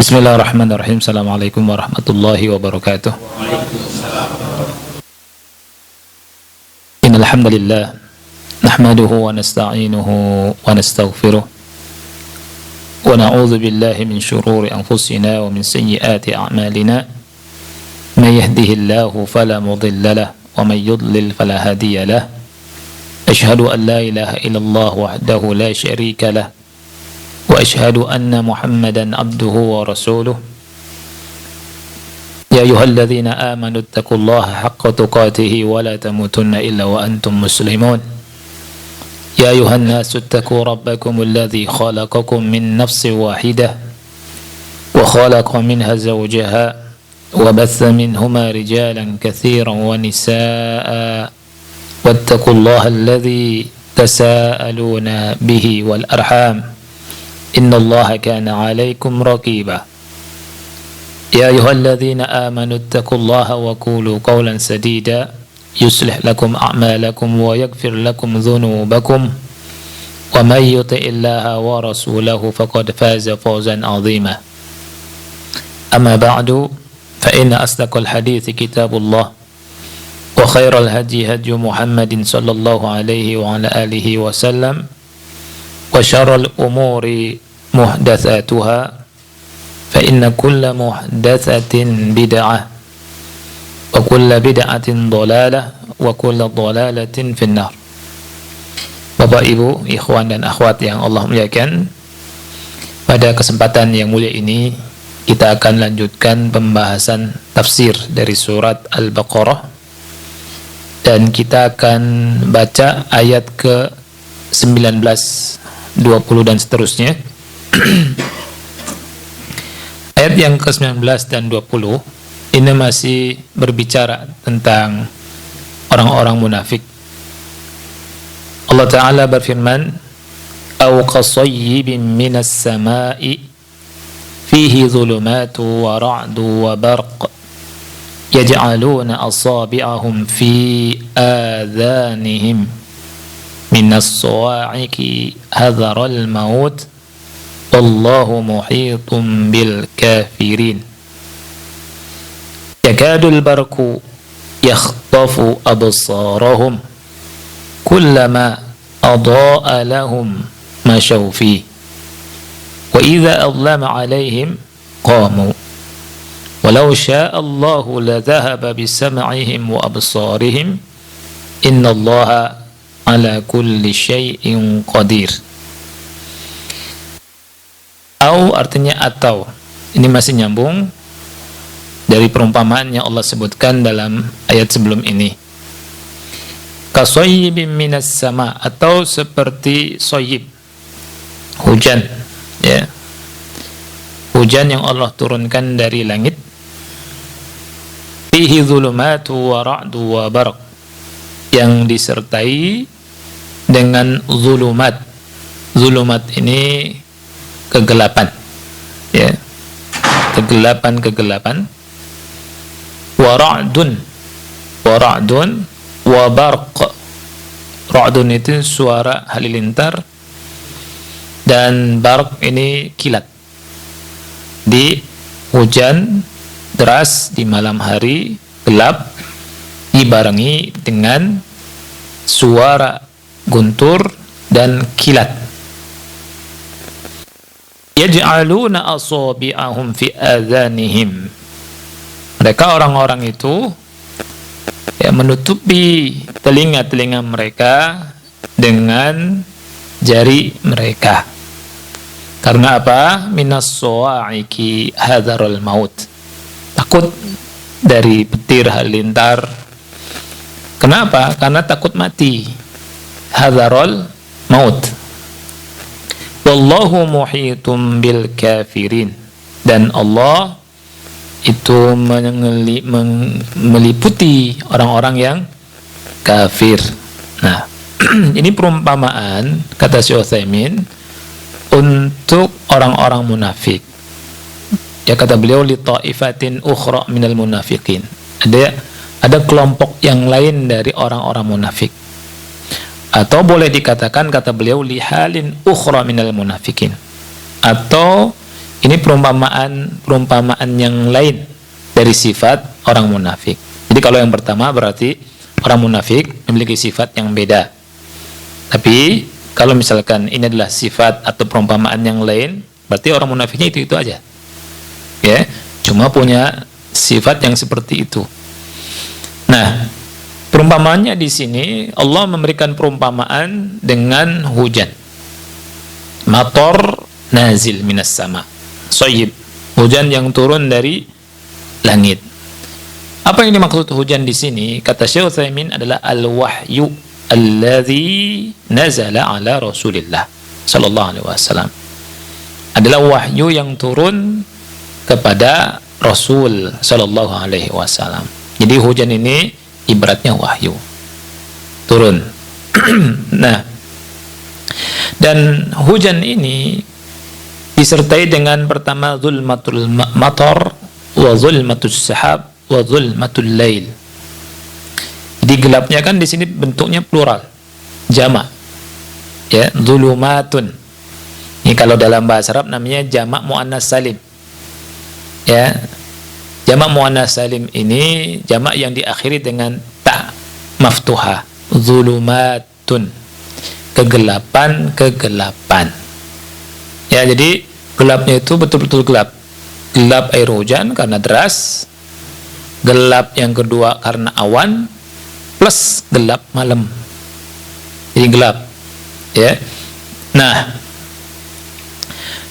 Bismillahirrahmanirrahim. Assalamualaikum warahmatullahi wabarakatuh. Innal hamdalillah nahmaduhu wa nasta'inuhu wa nastaghfiruh wa na'udzu billahi min shururi anfusina wa min sayyiati a'malina. May yahdihillahu fala mudilla lahu wa may yudlil fala hadiya lahu. Asyhadu an la ilaha illallah wahdahu la syarika lahu wa asyhadu anna Muhammadan abduhu wa rasuluh. Ya ayyuhalladzina amanu taqullaha haqqa tuqatih wa la tamutunna illa wa antum muslimun. Ya ayyuhan nasu taqu rabbakumul ladzi khalaqakum min nafsin wahidah wa khalaqa minha zawjaha wa batha minhuma rijalan katsiran wa nisaa'a wattaqullaha alladzi tasaaluna bihi wal arham. Inna Allah kana alaikum raqiba. Ya ayyuhalladzina amanu taqullaha wa qulu qawlan sadida yuslih lakum a'malakum wa yaghfir lakum dhunubakum wa may yuti'illaha wa rasulahu faqad faza fawzan 'azima. Amma ba'du, fa inna asdaqal hadithi kitabullah wa khairal hadi hadi Muhammadin sallallahu alaihi wa ala alihi wa sallam wa syarrul umuri muhdatsatuha fa inna kulla muhdatsatin bid'ah wa kulla bid'atin dhalalah wa kulla dhalalatin finnar. Bapak Ibu, ikhwan dan akhwat yang Allah muliakan, pada kesempatan yang mulia ini kita akan lanjutkan pembahasan tafsir dari surat Al-Baqarah, dan kita akan baca ayat ke 19, 20 dan seterusnya. Ayat yang ke-19 dan 20 ini masih berbicara tentang orang-orang munafik. Allah Ta'ala berfirman, "Aw qasayyibin minas sama'i fihi dhulumatu wa ra'du wa barq yaj'aluna asabi'ahum fi adhanihim minas sawa'iqi hadharal maut wallahu muhitun bil kafirin yakadul barqu yakhtafu absarahum kullama adaa lahum mashaw fi wa idza adlama alaihim qamu walau syaa Allahu la dhahaba bisam'ihim wa absarihim innallaha ala kulli syai'in qadir." Au artinya atau. Ini masih nyambung dari perumpamaan yang Allah sebutkan dalam ayat sebelum ini. Kasoyibim minas sama, atau seperti soyib, hujan, ya, hujan yang Allah turunkan dari langit. Fihi dhulumatu wa ra'du wa barq, yang disertai dengan zulumat. Zulumat ini kegelapan, ya, kegelapan. Wa ra'dun wa barq. Ra'dun itu suara halilintar, dan barq ini kilat. Di hujan deras di malam hari gelap dibarengi dengan suara guntur dan kilat. Yaj'aluna asabi'ahum fi adhanihim. Mereka orang-orang itu ya menutupi telinga-telinga mereka dengan jari mereka. Karena apa? Minas sawa'iqi hadharul maut. Takut dari petir halilintar. Kenapa? Karena takut mati. Hadharul maut. Wallahu muhitum bil kafirin, dan Allah itu meliputi orang-orang yang kafir. Nah, ini perumpamaan, kata Syekh Utsaimin, untuk orang-orang munafik. Ya, kata beliau, li ta'ifatin ukhra minal munafiqin. Ada kelompok yang lain dari orang-orang munafik. Atau boleh dikatakan, kata beliau, lihalin ukhra minal munafikin, atau Ini perumpamaan yang lain dari sifat orang munafik. Jadi kalau yang pertama berarti orang munafik memiliki sifat yang beda. Tapi kalau misalkan ini adalah sifat atau perumpamaan yang lain, berarti orang munafiknya itu aja. Ya, cuma punya sifat yang seperti itu. Nah, perumpamaannya di sini Allah memberikan perumpamaan dengan hujan. Mator nazil minas sama. Soyib, hujan yang turun dari langit. Apa yang dimaksud hujan di sini? Kata Syekh Utsaimin adalah al-wahyu alladzi nazala ala Rasulillah sallallahu alaihi wasallam. Adalah wahyu yang turun kepada Rasul sallallahu alaihi wasallam. Jadi hujan ini ibaratnya wahyu turun. Nah, dan hujan ini disertai dengan pertama zulmatul matar wa zulmatus sahab wa zulmatul lail. Jadi gelapnya kan di sini bentuknya plural, jamak. Ya, zulumatun. Ini kalau dalam bahasa Arab namanya jamak muannas salim. Ya. Jamak muannas salim ini jamak yang diakhiri dengan ta maftuha. Zulumatun. Kegelapan. Ya, jadi gelapnya itu betul-betul gelap. Gelap air hujan karena deras. Gelap yang kedua karena awan, plus gelap malam. Jadi gelap. Ya. Nah,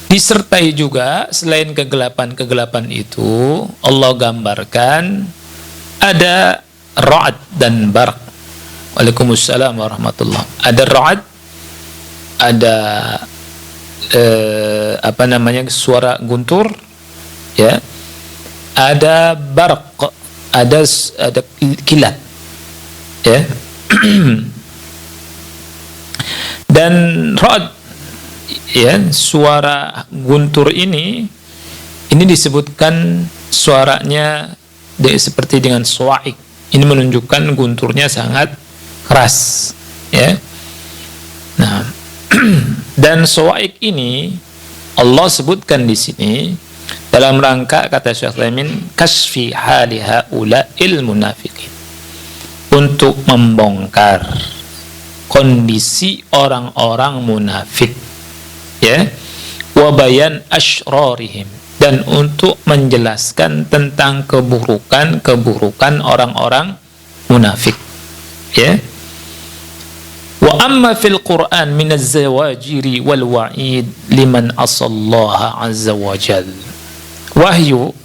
disertai juga selain kegelapan itu, Allah gambarkan ada ra'ad dan barq. Waalaikumsalam warahmatullah. Ada ra'ad, ada suara guntur, ya. Ada barq, ada kilat, ya. Dan ra'ad, ya, suara guntur ini disebutkan suaranya seperti dengan suwaik. Ini menunjukkan gunturnya sangat keras, ya. Nah, dan suwaik ini Allah sebutkan di sini dalam rangka, kata Syekh Utsaimin, kasfi hali haula'il munafiqin, untuk membongkar kondisi orang-orang munafik, ya, wa bayan asyrarihim, dan untuk menjelaskan tentang keburukan orang-orang munafik, ya. Wa amma fil Qur'an min az-zawajiri wal wa'id liman asallaha azza wa jal. Wahyu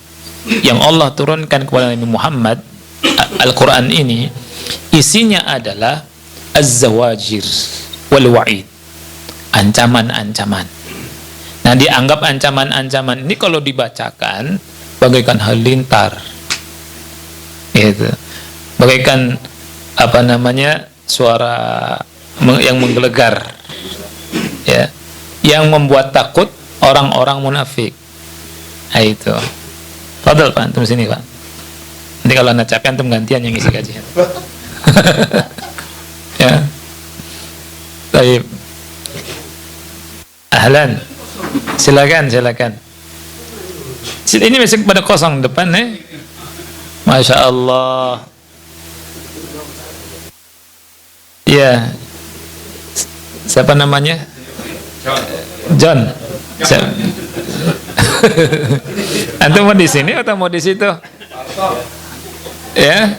yang Allah turunkan kepada Nabi Muhammad, Al-Qur'an ini isinya adalah az-zawajir wal wa'id, ancaman-ancaman. Nah, dianggap ancaman-ancaman ini kalau dibacakan bagaikan halilintar, gitu. Bagaikan suara yang menggelegar, ya, yang membuat takut orang-orang munafik. Nah, itu. Fadal Pak, antum sini Pak. Nanti kalau anda capek antum gantian yang isi kajian. Ya. Baik. Ahlan. Silakan. Ini masih pada kosong depan, Masya Allah. Ya. Siapa namanya? John. Antum mau di sini atau mau di situ? Ya.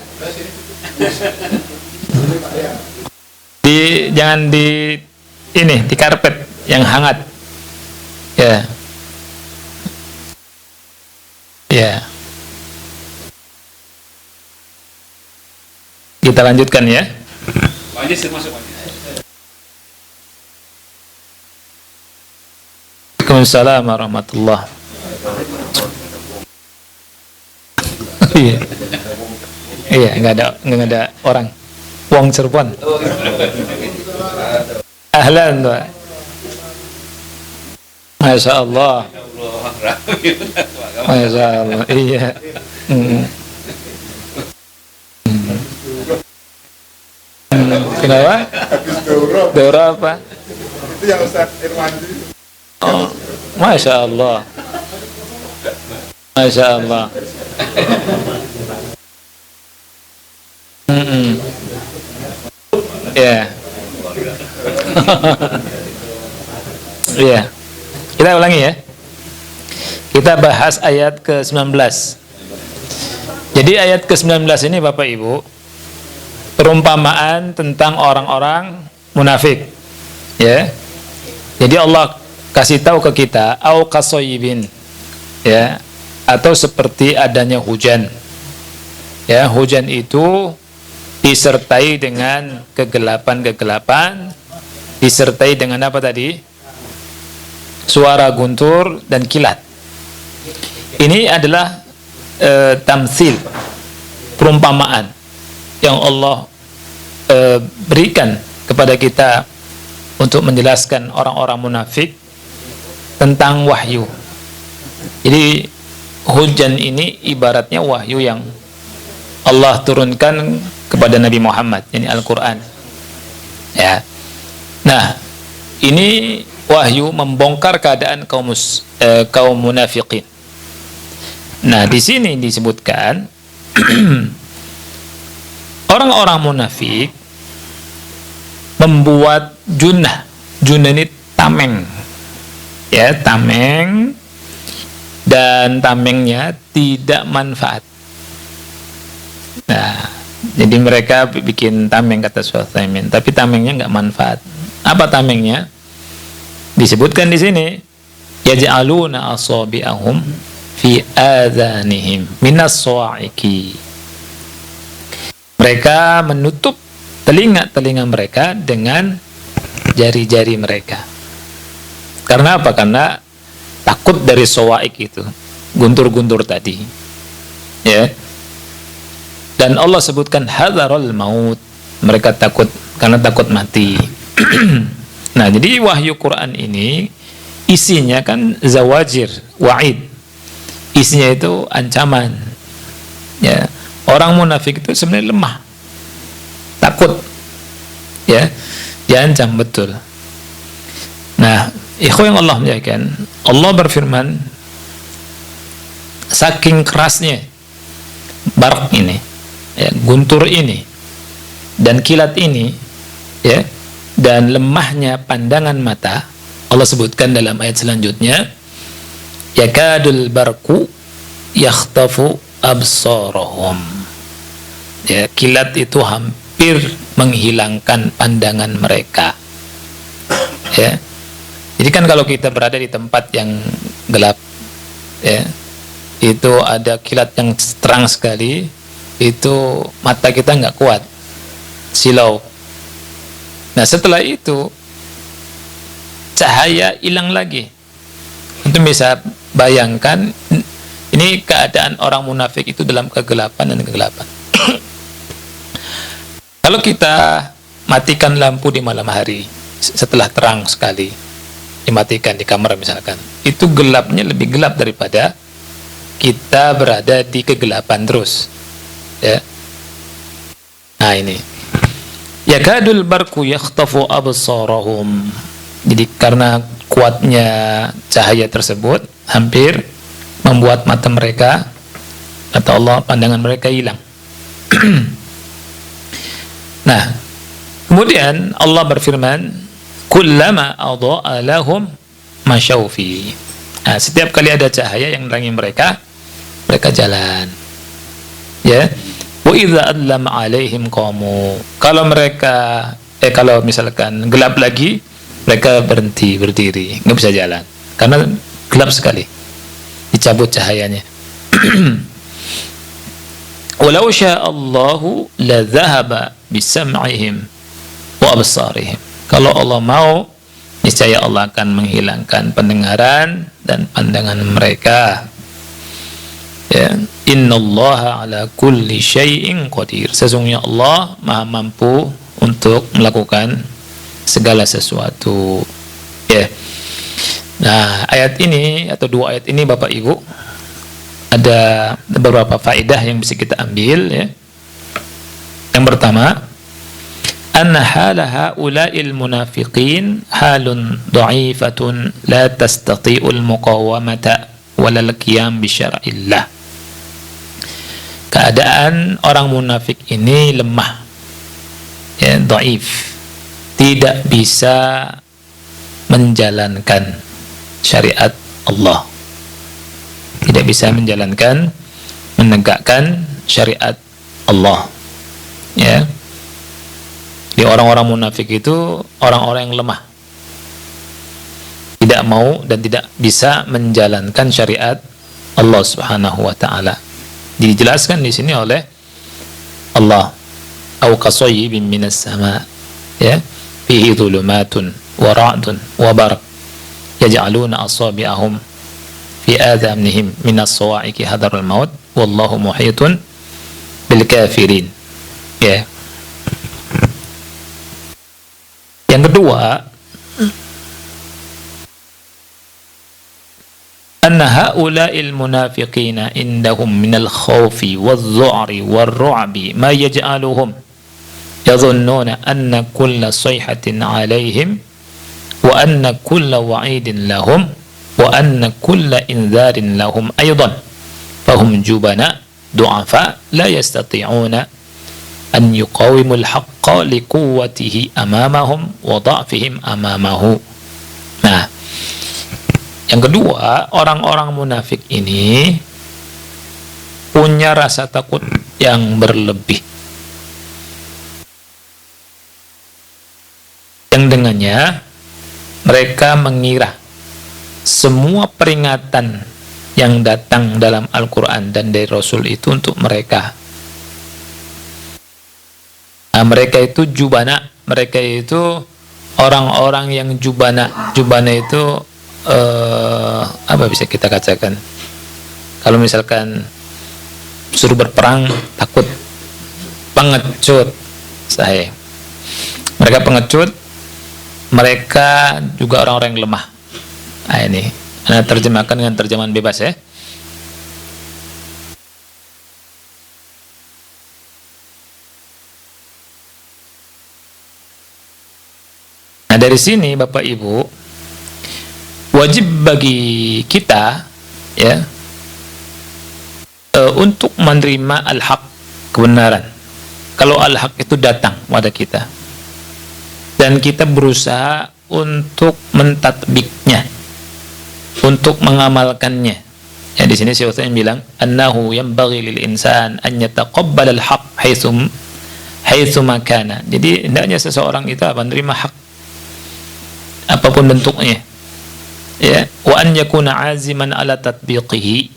Jangan di karpet yang hangat. Ya. Ya. Kita lanjutkan, ya. Waalaikumsalam warahmatullah. Iya, nggak ada orang. Wong Cirebon. Ahlan, Pak. Masya Allah. Masya Allah. Iya. Kenapa? Daurah apa? Itu yang Ustaz Irwandi. Oh, Masya Allah. Masya Allah. Ya. Iya. Kita ulangi ya. Kita bahas ayat ke-19. Jadi ayat ke-19 ini Bapak Ibu perumpamaan tentang orang-orang munafik. Ya. Jadi Allah kasih tahu ke kita au qasoyibin, ya, atau seperti adanya hujan. Ya, hujan itu disertai dengan kegelapan-kegelapan, disertai dengan apa tadi? Suara guntur dan kilat. Ini adalah tamsil, perumpamaan yang Allah berikan kepada kita untuk menjelaskan orang-orang munafik tentang wahyu. Jadi hujan ini ibaratnya wahyu yang Allah turunkan kepada Nabi Muhammad, yakni Al-Quran. Ya. Nah, ini wahyu membongkar keadaan kaum munafikin. Nah, di sini disebutkan orang-orang munafik membuat junnah. Junnah ini tameng. Ya, tameng, dan tamengnya tidak manfaat. Nah, jadi mereka bikin tameng, kata Sulaiman, tapi tamengnya nggak manfaat. Apa tamengnya? Disebutkan di sini, yaj'aluna asabi'ahum fi adhanihim minas sa'iqi. Mereka menutup telinga-telinga mereka dengan jari-jari mereka. Karena apa? Karena takut dari sawa'iq itu, guntur-guntur tadi. Ya. Dan Allah sebutkan hadzarul maut. Mereka takut karena takut mati. Nah, jadi wahyu Quran ini isinya kan zawajir, wa'id. Isinya itu ancaman. Ya. Orang munafik itu sebenarnya lemah. Takut. Ya. Diancam betul. Nah, ikhwan yang Allah muliakan, Allah berfirman, saking kerasnya barak ini, ya, guntur ini dan kilat ini, ya, dan lemahnya pandangan mata, Allah sebutkan dalam ayat selanjutnya, yakadul barku yakhtafu absarahum. Ya, kilat itu hampir menghilangkan pandangan mereka. Ya. Jadi kan kalau kita berada di tempat yang gelap, ya, itu ada kilat yang terang sekali, itu mata kita nggak kuat, silau. Nah, setelah itu cahaya hilang lagi. Itu bisa bayangkan ini keadaan orang munafik itu dalam kegelapan dan kegelapan. Kalau kita matikan lampu di malam hari setelah terang sekali, dimatikan di kamar misalkan, itu gelapnya lebih gelap daripada kita berada di kegelapan terus. Ya. Nah, ini yakadul barku yakhtafu absarahum. Jadi karena kuatnya cahaya tersebut hampir membuat mata mereka, kata Allah, pandangan mereka hilang. Nah, kemudian Allah berfirman, kullama adha'a lahum masyaw fi. Nah, setiap kali ada cahaya yang menerangi mereka, mereka jalan. Ya. Wa idza adlama 'alaihim qamu. Kalau mereka kalau misalkan gelap lagi, mereka berhenti berdiri, nggak bisa jalan karena gelap sekali. Dicabut cahayanya. Walau sya'allahu la dhahaba bisam'ihim wa absarihim. Kalau Allah mau, niscaya Allah akan menghilangkan pendengaran dan pandangan mereka. Ya, innallaha ala kulli syai'in qadir. Sesungguhnya Allah Maha mampu untuk melakukan segala sesuatu. Ya. Nah, ayat ini atau dua ayat ini Bapak Ibu ada beberapa faedah yang bisa kita ambil, ya. Yang pertama, anna hala haula'il munafiqin halun dha'ifatun la tastati'ul muqawamata wa wal qiyam bi syar'illah. Keadaan orang munafik ini lemah, ya, dhaif, tidak bisa menjalankan syariat Allah, tidak bisa menjalankan, menegakkan syariat Allah, ya. Di orang-orang munafik itu orang-orang yang lemah, tidak mau dan tidak bisa menjalankan syariat Allah Subhanahu wa taala. Dijelaskan di sini oleh Allah, au qasayyibin minas sama, ya, fihi dhulumatun wa ra'dun wa barq yaj'aluna asabi'ahum fi adhanihim minas sawa'iqi hadarul maut wallahu muhitun bil kafirin, ya. Yang kedua, anna haula'il munafiqina indahum minal khawfi wadh-dhu'ri war-ru'bi ma yaj'aluhum yadhunnuna anna kulla sayhatin 'alaihim wa anna kulla wa'idin lahum wa anna kulla inzarin lahum aydan fahum jubana du'afa la yastati'una an yuqawimul haqqa liquwwatihi amamahum wa dha'fihim amamahu. Nah, yang kedua, orang-orang munafik ini punya rasa takut yang berlebih, yang dengannya mereka mengira semua peringatan yang datang dalam Al-Quran dan dari Rasul itu untuk mereka. Nah, mereka itu jubana, mereka itu orang-orang yang jubana. Jubana itu apa bisa kita katakan? Kalau misalkan suruh berperang takut, pengecut, saya. Mereka pengecut, mereka juga orang-orang yang lemah. Nah, ini Anda terjemahkan dengan terjemahan bebas, ya. Nah, dari sini Bapak Ibu, wajib bagi kita, ya, untuk menerima al-haq, kebenaran. Kalau al-haq itu datang pada kita dan kita berusaha untuk mentatbiknya, untuk mengamalkannya. Ya, di sini Syekh Utsaimin bilang, annahu yanbaghi lil insan an yataqabbal al-haq haitsu makana. Jadi hendaknya seseorang itu menerima hak apapun bentuknya, ya, wa an yakuna aziman ala tatbiqihi,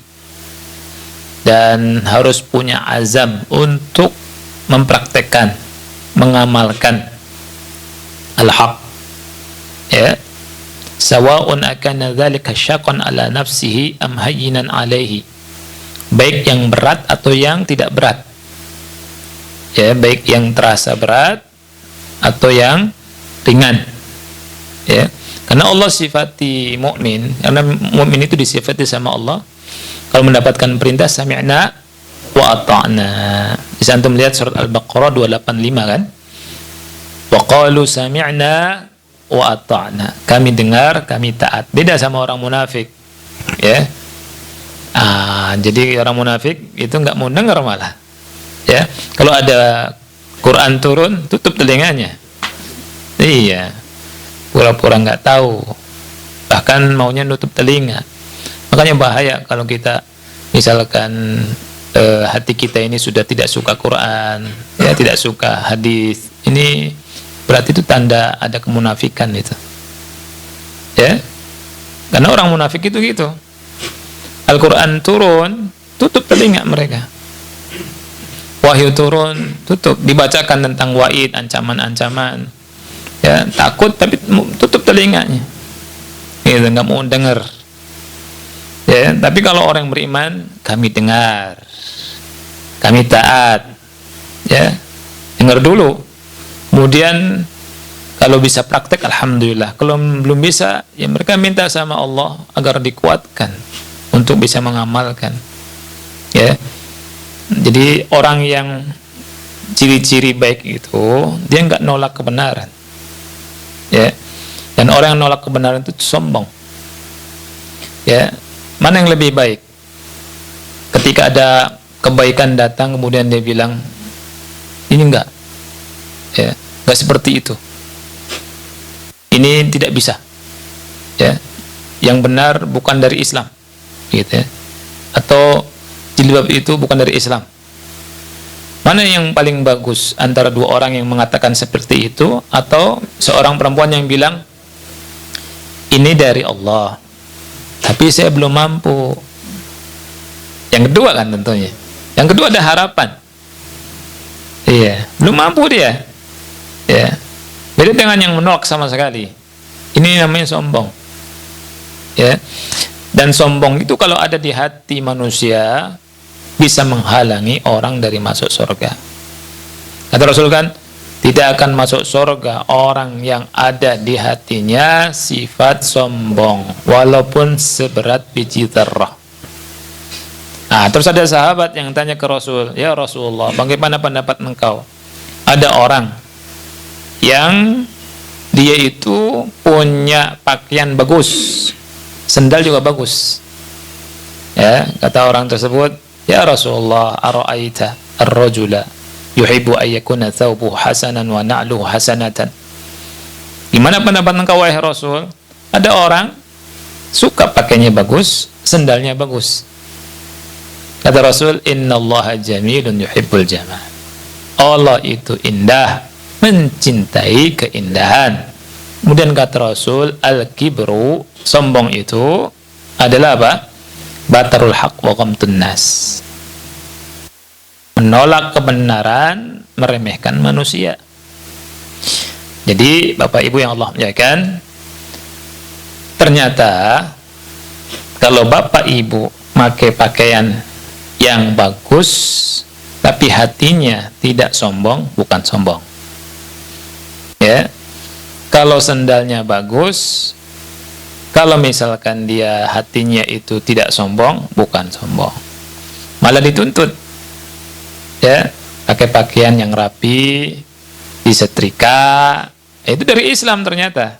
dan harus punya azam untuk mempraktekkan, mengamalkan al-haq, ya, sawa'un akana dzalika syaqqan ala nafsihi am hayyinan alaihi, baik yang berat atau yang tidak berat, ya, baik yang terasa berat atau yang ringan, ya. Karena Allah sifati mukmin, karena mukmin itu disifati sama Allah kalau mendapatkan perintah sami'na wa ata'na. Bisa antum lihat surat Al-Baqarah 285, kan? Wa qalu sami'na wa ata'na. Kami dengar, kami taat. Beda sama orang munafik, ya. Jadi orang munafik itu enggak mau dengar malah, ya. Kalau ada Quran turun, tutup telinganya. Iya. Pura-pura nggak tahu, bahkan maunya nutup telinga. Makanya bahaya kalau kita misalkan hati kita ini sudah tidak suka Quran, ya, tidak suka hadis, ini berarti itu tanda ada kemunafikan itu, ya. Karena orang munafik itu gitu, Al-Quran turun, tutup telinga mereka. Wahyu turun, tutup, dibacakan tentang wa'id, ancaman-ancaman, ya, takut tapi tutup telinganya, gitu, nggak mau dengar, ya. Tapi kalau orang beriman, kami dengar, kami taat, ya, dengar dulu, kemudian kalau bisa praktek alhamdulillah, kalau belum bisa ya mereka minta sama Allah agar dikuatkan untuk bisa mengamalkan, ya. Jadi orang yang ciri-ciri baik itu dia nggak nolak kebenaran, ya. Dan orang yang nolak kebenaran itu sombong, ya. Mana yang lebih baik? Ketika ada kebaikan datang kemudian dia bilang ini enggak, ya, enggak seperti itu. Ini tidak bisa. Ya. Yang benar bukan dari Islam. Gitu ya. Atau jilbab itu bukan dari Islam. Mana yang paling bagus antara dua orang yang mengatakan seperti itu atau seorang perempuan yang bilang ini dari Allah tapi saya belum mampu. Yang kedua kan tentunya. Yang kedua ada harapan. Iya, belum mampu dia. Ya. Beda dengan yang menolak sama sekali. Ini namanya sombong. Ya. Dan sombong itu kalau ada di hati manusia bisa menghalangi orang dari masuk surga. Kata Rasul kan, tidak akan masuk surga orang yang ada di hatinya sifat sombong walaupun seberat biji zarrah. Nah, terus ada sahabat yang tanya ke Rasul, "Ya Rasulullah, bagaimana pendapat engkau? Ada orang yang dia itu punya pakaian bagus, sendal juga bagus." Ya, kata orang tersebut, "Ya Rasulullah, ara'aita ar-rajula yuhibbu an yakuna thawbuhu hasanan wa na'luhu hasanatan." Gimana pendapat engkau wahai Rasul? Ada orang suka pakainya bagus, sendalnya bagus. Kata Rasul, "Innallaha jamilun yuhibbul jamal." Allah itu indah, mencintai keindahan. Kemudian kata Rasul, "Al-kibru," sombong itu adalah apa? Batarul haq wa ghamtun nas. Menolak kebenaran, meremehkan manusia. Jadi Bapak Ibu yang Allah muliakan, ternyata kalau Bapak Ibu pakai pakaian yang bagus tapi hatinya tidak sombong, bukan sombong. Ya. Kalau sendalnya bagus, kalau misalkan dia hatinya itu tidak sombong, bukan sombong. Malah dituntut. Ya, pakai pakaian yang rapi, disetrika. Itu dari Islam ternyata.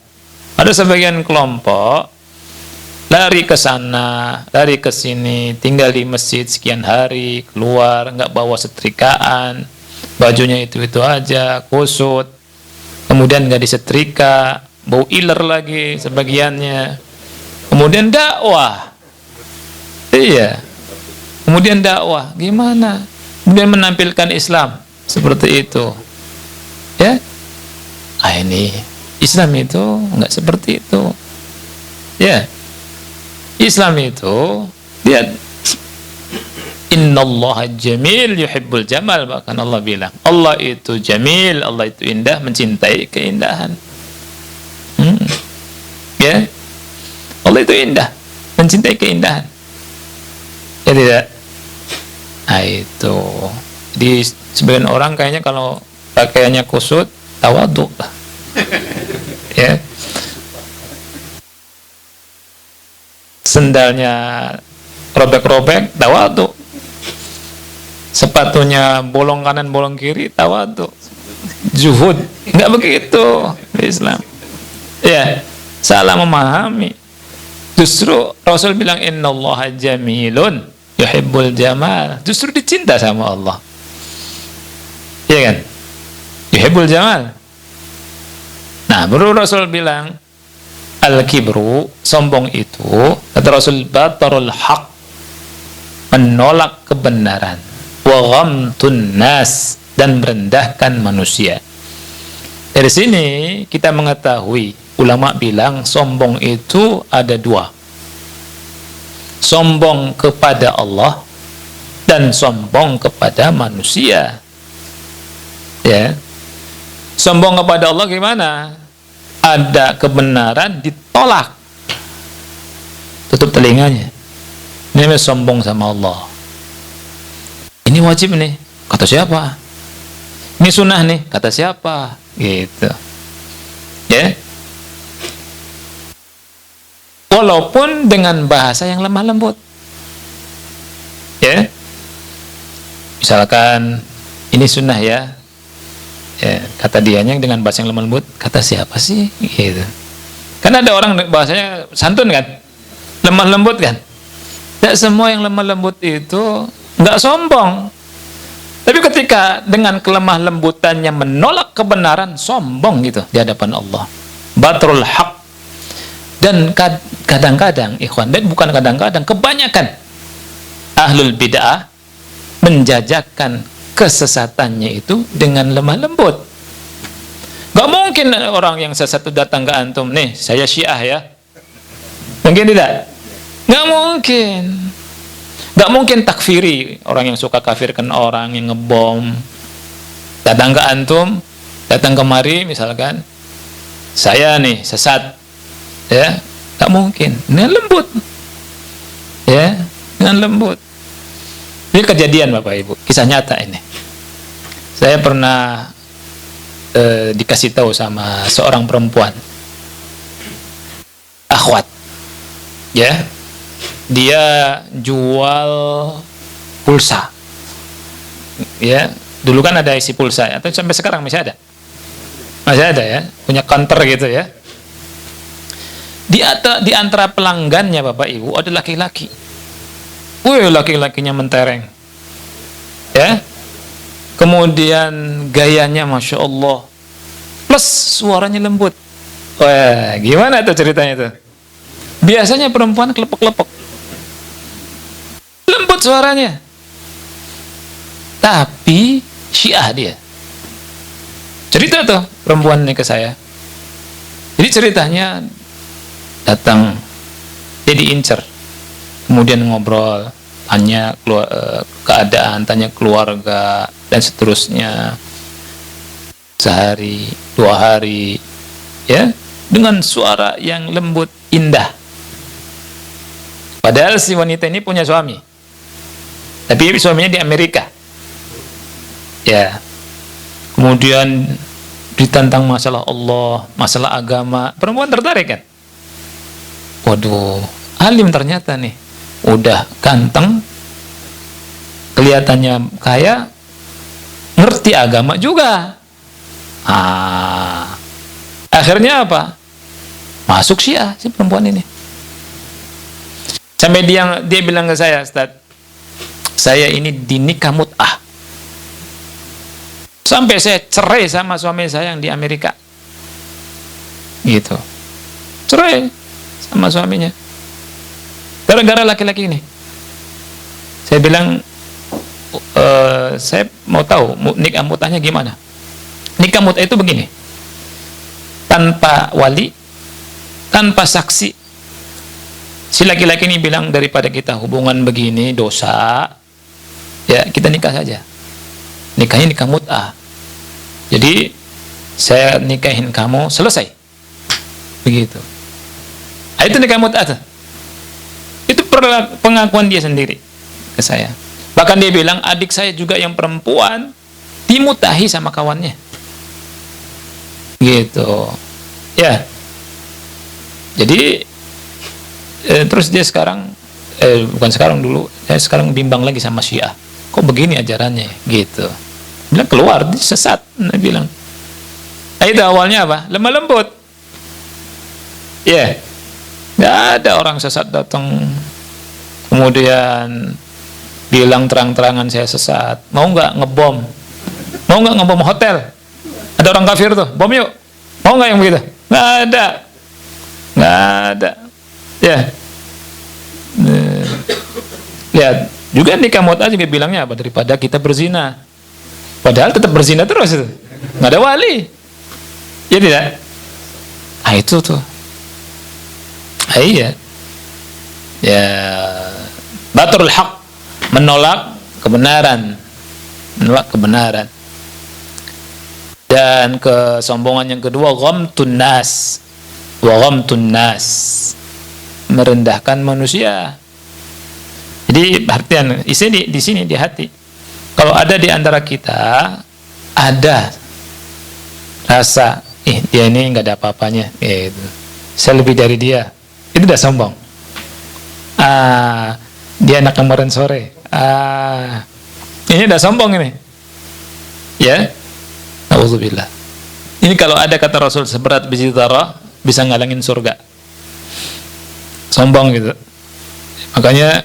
Ada sebagian kelompok lari ke sana, lari ke sini, tinggal di masjid sekian hari, keluar nggak bawa setrikaan, bajunya itu aja, kusut, kemudian nggak disetrika, bau iler lagi sebagiannya. Kemudian dakwah, iya. Kemudian dakwah, gimana? Kemudian menampilkan Islam seperti itu, ya. Ini Islam itu nggak seperti itu, ya. Islam itu lihat, innallaha jamil yuhibbul jamal, bahkan Allah bilang Allah itu jamil, Allah itu indah, mencintai keindahan. Ya, Allah itu indah, mencintai keindahan. Ya tidak? Nah itu. Jadi sebagian orang kayaknya kalau pakaiannya kusut, tawadhu. Ya. Sendalnya robek-robek, tawadhu. Sepatunya bolong kanan bolong kiri, tawadhu. Zuhud. Enggak begitu Islam. Ya, salah memahami. Justru Rasul bilang innallaha jamilun yuhibbul jamal. Justru dicinta sama Allah. Iya kan? Yuhibbul jamal. Nah, baru Rasul bilang al-kibru, sombong itu, kata Rasul, batarul haq, menolak kebenaran, wa ghamtun nas, dan merendahkan manusia. Dari sini kita mengetahui, ulama bilang sombong itu ada dua. Sombong kepada Allah dan sombong kepada manusia. Ya. Sombong kepada Allah gimana? Ada kebenaran ditolak, tutup telinganya. Ini namanya sombong sama Allah. Ini wajib nih, kata siapa? Ini sunnah nih, kata siapa? Gitu. Ya. Walaupun dengan bahasa yang lemah lembut. Ya. Misalkan ini sunnah ya. Ya, kata dianya dengan bahasa yang lemah lembut, kata siapa sih? Gitu. Karena ada orang bahasanya santun kan, lemah lembut kan. Tidak semua yang lemah lembut itu nggak sombong. Tapi ketika dengan kelemah lembutannya menolak kebenaran, sombong gitu di hadapan Allah. Batrul haq. Dan kadang-kadang, ikhwan, dan bukan kadang-kadang, kebanyakan ahlul bid'ah menjajakan kesesatannya itu dengan lemah lembut. Gak mungkin orang yang sesat itu datang ke antum, nih saya Syiah ya. Mungkin tidak? Gak mungkin. Gak mungkin takfiri, orang yang suka kafirkan orang, yang ngebom, datang ke antum, datang kemari misalkan, saya nih sesat, ya, gak mungkin. Dengan lembut, ya, dengan lembut. Ini kejadian Bapak Ibu, kisah nyata ini. Saya pernah dikasih tahu sama seorang perempuan, akhwat, ya. Dia jual pulsa, ya. Dulu kan ada isi pulsa, atau sampai sekarang masih ada ya, punya counter gitu ya. Di antara pelanggannya Bapak Ibu ada laki-laki. Wih, laki-lakinya mentereng, ya. Kemudian gayanya Masya Allah, plus suaranya lembut. Wah, gimana tuh ceritanya tuh? Biasanya perempuan kelepek-kelepek, lembut suaranya, tapi Syiah dia. Cerita tuh perempuan ini ke saya. Jadi ceritanya datang, dia diincer, kemudian ngobrol, tanya keadaan, tanya keluarga dan seterusnya. Sehari, 2 hari, ya, dengan suara yang lembut, indah. Padahal si wanita ini punya suami, tapi suaminya di Amerika, ya. Kemudian ditantang masalah Allah, masalah agama, perempuan tertarik kan? Waduh, alim ternyata nih, udah ganteng, kelihatannya kaya, ngerti agama juga. Akhirnya apa? Masuk Syiah si perempuan ini. Sampai dia bilang ke saya, Ustaz, saya ini dinikah mut'ah. Sampai saya cerai sama suami saya yang di Amerika. Gitu. Cerai sama suaminya. Gara-gara laki-laki ini. Saya bilang, saya mau tahu nikah mut'ahnya gimana. Nikah mut'ah itu begini. Tanpa wali, tanpa saksi. Si laki-laki ini bilang, daripada kita hubungan begini dosa, ya kita nikah saja. Nikahnya nikah mut'ah. Jadi saya nikahin kamu, selesai. Begitu. Itu nikah mut'ah. Itu pengakuan dia sendiri ke saya. Bahkan dia bilang, adik saya juga yang perempuan dimutahi sama kawannya. Gitu. Ya. Jadi terus dia sekarang bukan sekarang, dulu saya sekarang bimbang lagi sama Syiah, kok begini ajarannya gitu. Bilang keluar, dia sesat. Dia bilang, itu awalnya apa? Lemah lembut, ya. Nggak ada orang sesat datang kemudian bilang terang-terangan saya sesat. Mau nggak ngebom hotel, ada orang kafir tuh, bom yuk, mau nggak yang begitu? Nggak ada. Ya, lihat juga nikah mut'ah juga bilangnya apa? Daripada kita berzina, padahal tetap berzina terus itu, nggak ada wali, ya tidak? Itu tuh, iya, ya, batrul haq, menolak kebenaran, dan kesombongan yang kedua, ghamtun nas, merendahkan manusia. Jadi perhatian, di sini di hati. Kalau ada di antara kita ada rasa, dia ini nggak ada apa-apanya, saya lebih dari dia, itu udah sombong. Dia anak kemarin sore, ini udah sombong ini, ya. Nauzubillah. Ini kalau ada kata Rasul, seberat biji zarah bisa ngalangin surga. Sombong gitu. Makanya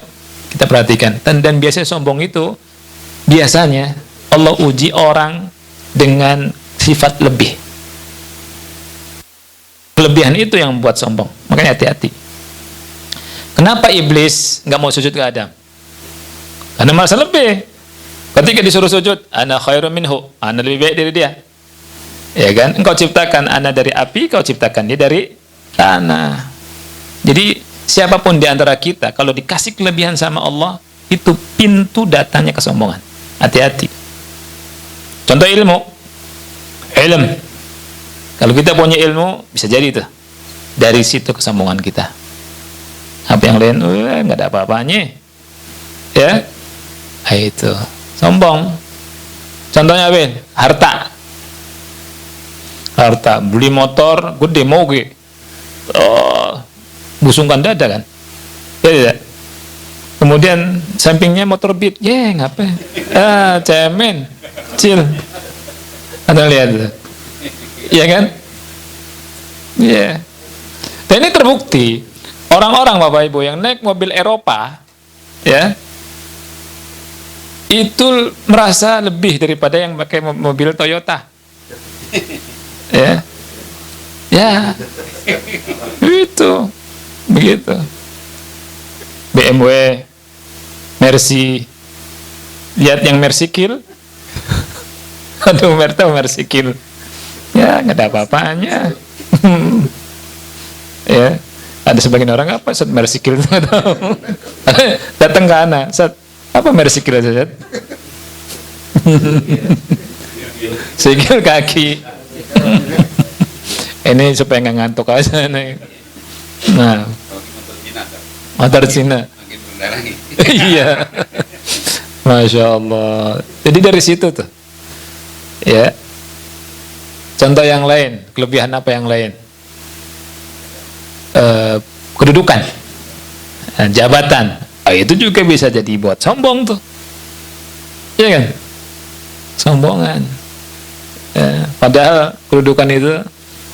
Kita perhatikan. Dan biasanya sombong itu, biasanya Allah uji orang dengan sifat lebih. Kelebihan itu yang membuat sombong. Makanya hati-hati. Kenapa iblis nggak mau sujud ke Adam? Karena merasa lebih. Ketika disuruh sujud, ana khairum minhu, ana lebih baik dari dia. Ya kan? Engkau ciptakan ana dari api, kau ciptakan dia dari tanah. Jadi siapapun di antara kita kalau dikasih kelebihan sama Allah, itu pintu datangnya kesombongan. Hati-hati. Contoh ilmu. Kalau kita punya ilmu, bisa jadi itu. Dari situ kesombongan kita. Apa yang lain, nggak ada apa-apanya. Ya, itu sombong. Contohnya apa? Harta. Beli motor, gede moge. Busungkan dada kan? Ya tidak. Kemudian sampingnya motor Beat, ngapain? Cemen, kecil. Anda lihat itu. Iya kan? Iya. Dan ini terbukti orang-orang Bapak Ibu yang naik mobil Eropa, ya, itu merasa lebih daripada yang pakai mobil Toyota. Ya, itu, begitu. BMW, Mercy, lihat yang Mercy Kill. Aduh, Mercy Kill. Ya, nggak ada apa-apanya. Ya, ada sebagian orang apa Ustaz Mercy Kill nggak tahu. Datang ke anak, Ustaz, apa Mercy Kill Ustaz? Sikil kaki. Ini supaya nggak ngantuk aja nih. Nah, motor Cina. Iya. Masya Allah. Jadi dari situ tuh, ya. Contoh yang lain, kelebihan apa yang lain? Kedudukan, jabatan. Itu juga bisa jadi buat sombong tuh, iya kan? Sombongan. Padahal kedudukan itu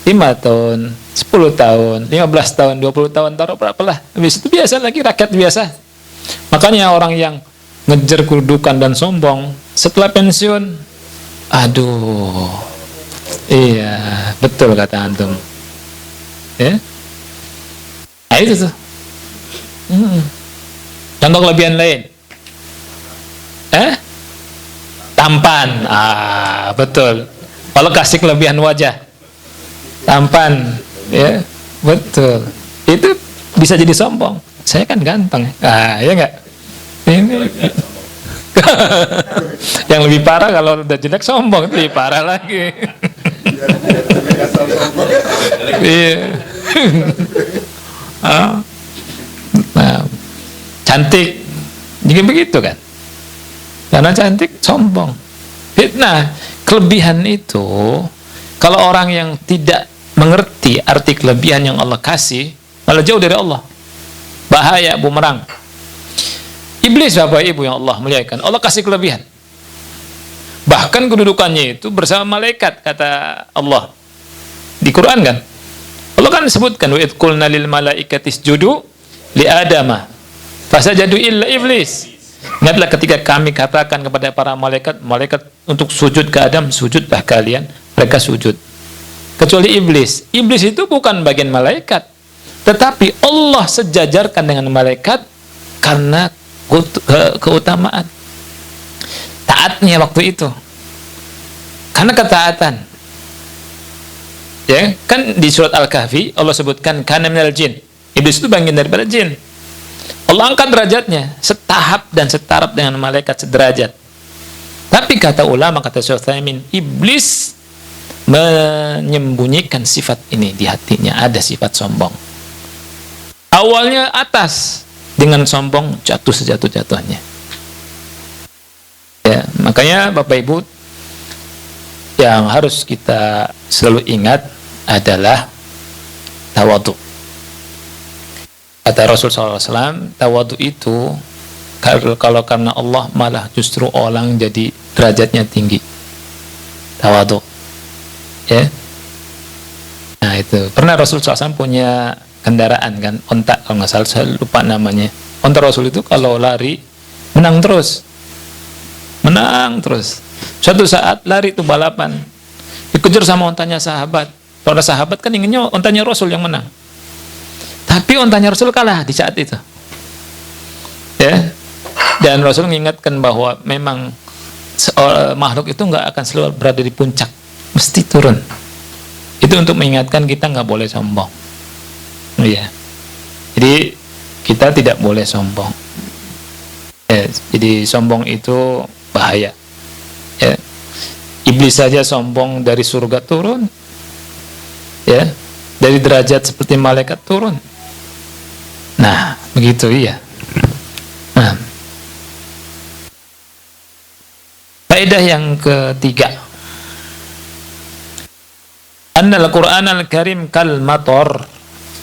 5 tahun, 10 tahun, 15 tahun, 20 tahun, taruh berapa lah. Habis itu biasa lagi, rakyat biasa. Makanya orang yang ngejar kedudukan dan sombong setelah pensiun, aduh, iya, betul kata antum. Ya, itu tuh. Contoh kelebihan lain, tampan. Betul. Kalau kasih kelebihan wajah, tampan, ya, betul. Itu bisa jadi sombong. Saya kan ganteng. Ya enggak? Ini yang lebih parah kalau udah jelek sombong, lebih parah lagi. Iya. Nah, cantik juga begitu kan? Karena cantik sombong. Fitnah. Kelebihan itu kalau orang yang tidak mengerti arti kelebihan yang Allah kasih, malah jauh dari Allah. Bahaya, bumerang. Iblis Bapak Ibu yang Allah muliakan, Allah kasih kelebihan. Bahkan kedudukannya itu bersama malaikat, kata Allah di Quran kan. Allah kan sebutkan wa idh qulna lil malaikati isjudu li adama fasajadu illa iblis. Ingatlah ketika kami katakan kepada para malaikat untuk sujud ke Adam, sujudlah kalian, mereka sujud. Kecuali iblis. Iblis itu bukan bagian malaikat, tetapi Allah sejajarkan dengan malaikat karena keutamaan taatnya waktu itu, karena ketaatan. Ya kan di surat Al-Kahfi Allah sebutkan kana minal jin, iblis itu bagian daripada jin. Allah angkat derajatnya setahap dan setaraf dengan malaikat sederajat. Tapi kata ulama, kata Syekh Utsaimin, iblis menyembunyikan sifat ini di hatinya, ada sifat sombong. Awalnya atas, dengan sombong jatuh sejatuh-jatuhnya. Ya, makanya Bapak Ibu yang harus kita selalu ingat adalah tawadhu. Kata Rasul SAW, tawadhu itu kalau karena Allah malah justru orang jadi derajatnya tinggi. Tawadhu, ya. Nah itu pernah Rasul SAW punya kendaraan kan, onta kalau nggak salah, saya lupa namanya, Onta Rasul itu kalau lari menang terus. Suatu saat lari itu balapan, dikejar sama ontanya sahabat. Para sahabat kan inginnya ontanya Rasul yang menang. Tapi ontanya Rasul kalah di saat itu. Ya. Dan Rasul mengingatkan bahwa memang makhluk itu nggak akan selalu berada di puncak, mesti turun. Itu untuk mengingatkan kita nggak boleh sombong. Ya. Jadi kita tidak boleh sombong. Ya, jadi sombong itu bahaya. Ya. Iblis saja sombong dari surga turun. Ya, dari derajat seperti malaikat turun. Nah, begitu ya. Nah, faedah yang ketiga. Annal Qur'an al-Karim kal matar.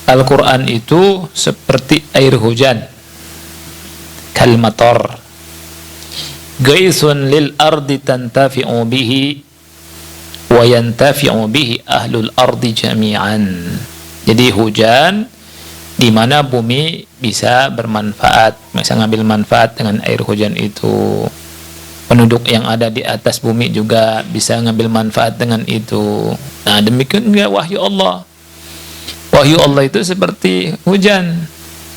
Al-Quran itu seperti air hujan. Kal matar. Gaisun lil ardi tantafi'u bihi wa yantafi'u bihi ahlul ardi jami'an. Jadi hujan di mana bumi bisa bermanfaat, bisa ngambil manfaat dengan air hujan itu. Penduduk yang ada di atas bumi juga bisa ngambil manfaat dengan itu. Nah, demikian juga wahyu Allah. Wahyu Allah itu seperti hujan.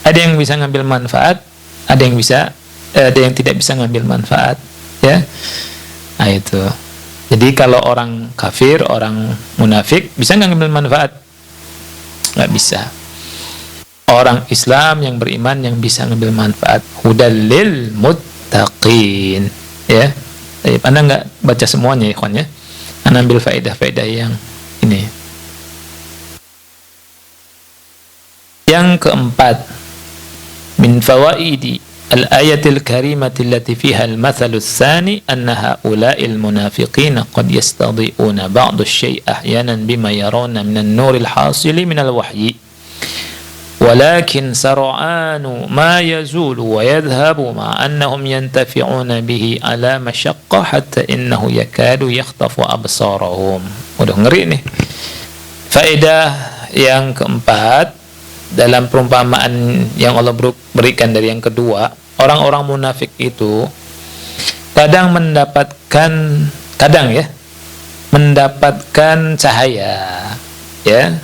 Ada yang bisa ngambil manfaat, ada yang tidak bisa ngambil manfaat, ya. Nah, itu. Jadi kalau orang kafir, orang munafik bisa nggak ngambil manfaat? Nggak bisa. Orang Islam yang beriman yang bisa ngambil manfaat. Hudal lil muttaqin. Ya, Anda nggak baca semuanya, ikhwan ya. Anda ambil faedah-faedah yang ini. Yang keempat, min fawaidi al-ayatil karimati allati fiha al-mathalu tsani anna haula'il munafiqina qad yastadhi'una ba'd asy-syai' ahyanan bima yarawna min an-nur al-hasili min al-wahyi. ولكن سرعان ما يزول ويذهب مع أنهم ينتفعون به على مشقة حتى إنه يكاد يخطف أبصارهم. Udah ngeri nih. Faedah yang keempat dalam perumpamaan yang Allah berikan dari yang kedua, orang-orang munafik itu kadang mendapatkan cahaya, ya,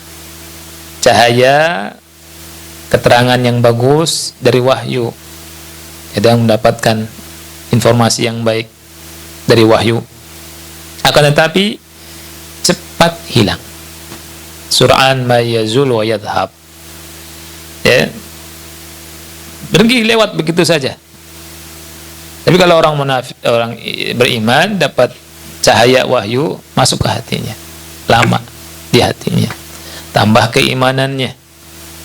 cahaya keterangan yang bagus dari wahyu, kadang mendapatkan informasi yang baik dari wahyu, akan tetapi cepat hilang. Sur'an ma yazul wa yadhhab, ya, pergi lewat begitu saja. Tapi kalau orang munafik, orang beriman dapat cahaya wahyu masuk ke hatinya, lama di hatinya, tambah keimanannya,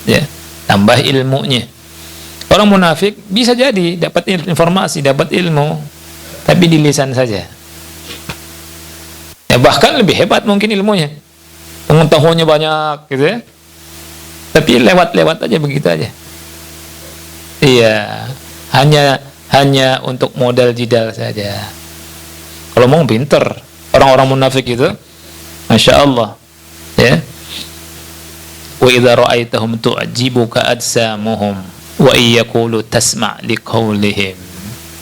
ya, tambah ilmunya. Orang munafik bisa jadi dapat informasi, dapat ilmu, tapi di lisan saja. Ya, bahkan lebih hebat mungkin ilmunya, pengetahuannya banyak, gitu ya. Tapi lewat-lewat aja begitu aja. Iya, hanya untuk modal jidal saja. Kalau mau pinter, orang-orang munafik itu, masya Allah, ya. Wa idza ra'aitahum tu'jibuka ajsamuhum wa iyaqulu tasma' liqaulihim.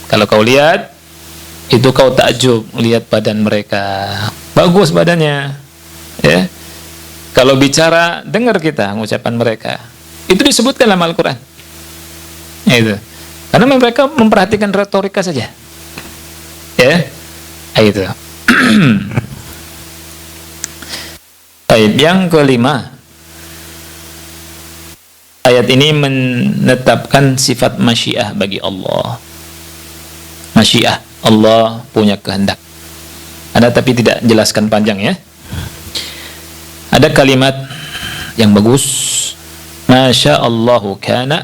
Kalau kau lihat itu kau takjub lihat badan mereka. Bagus badannya. Ya. Kalau bicara dengar kita ucapan mereka. Itu disebutkan dalam Al-Qur'an. Ya, itu. Karena mereka memperhatikan retorika saja. Ya. Itu. Baik, yang kelima. Ayat ini menetapkan sifat masyiah bagi Allah. Masyiah, Allah punya kehendak. Ada tapi tidak jelaskan panjang ya. Ada kalimat yang bagus. Masya Allahu kana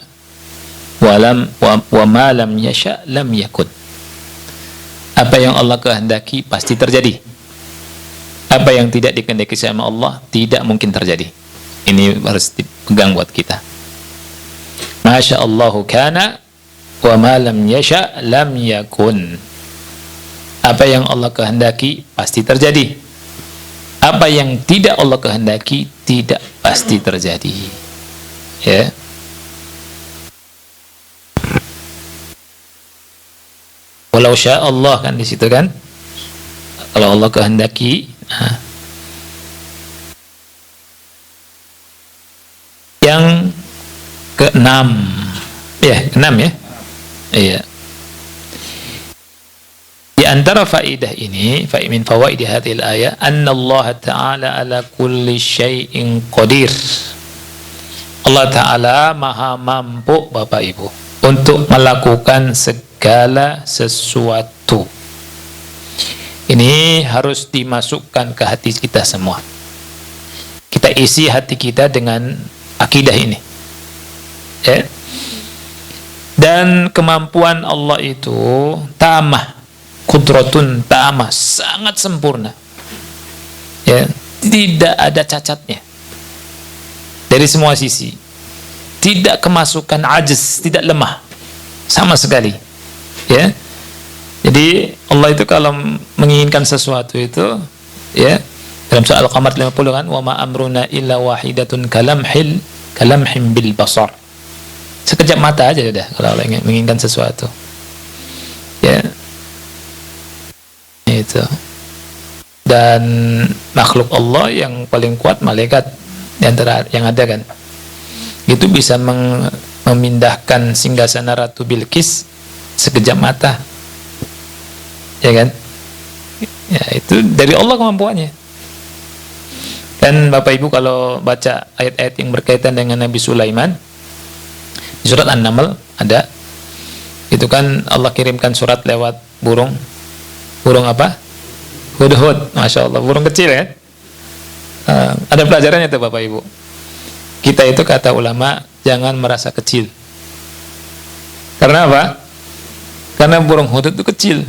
wa ma lam yasha lam yakun. Apa yang Allah kehendaki pasti terjadi. Apa yang tidak dikehendaki sama Allah tidak mungkin terjadi. Ini harus dipegang buat kita. Masya Allahu kana wa ma lam yasha lam yakun. Apa yang Allah kehendaki pasti terjadi. Apa yang tidak Allah kehendaki tidak pasti terjadi. Ya. Walau sya Allah kan di situ kan. Kalau Allah kehendaki. Nah. Yang keenam, ya keenam ya. Iya. Di antara faidah ini, min fawaid hadhil ayat, anna Allah Ta'ala ala kulli syai'in qadir. Allah Ta'ala maha mampu Bapak Ibu untuk melakukan segala sesuatu. Ini harus dimasukkan ke hati kita semua. Kita isi hati kita dengan akidah ini. Ya. Dan kemampuan Allah itu tamah, kudratun tamah, sangat sempurna. Ya, tidak ada cacatnya. Dari semua sisi. Tidak kemasukan ajiz, tidak lemah sama sekali. Ya. Jadi Allah itu kalau menginginkan sesuatu itu, ya, dalam surah Al-Qamar 50 kan, wa ma amruna illa wahidatun kalamhim bil basar. Sekejap mata aja sudah kalau Allah menginginkan sesuatu. Ya. Itu. Dan makhluk Allah yang paling kuat malaikat di antara yang ada kan. Itu bisa memindahkan singgasana Ratu Bilqis sekejap mata. Ya kan? Ya, itu dari Allah kemampuannya. Dan Bapak Ibu kalau baca ayat-ayat yang berkaitan dengan Nabi Sulaiman di surat An-Naml ada. Itu kan Allah kirimkan surat lewat burung apa? Hudhud. Masya Allah, burung kecil ya. Ada pelajarannya tuh Bapak Ibu. Kita itu kata ulama jangan merasa kecil. Karena apa? Karena burung hudhud itu kecil.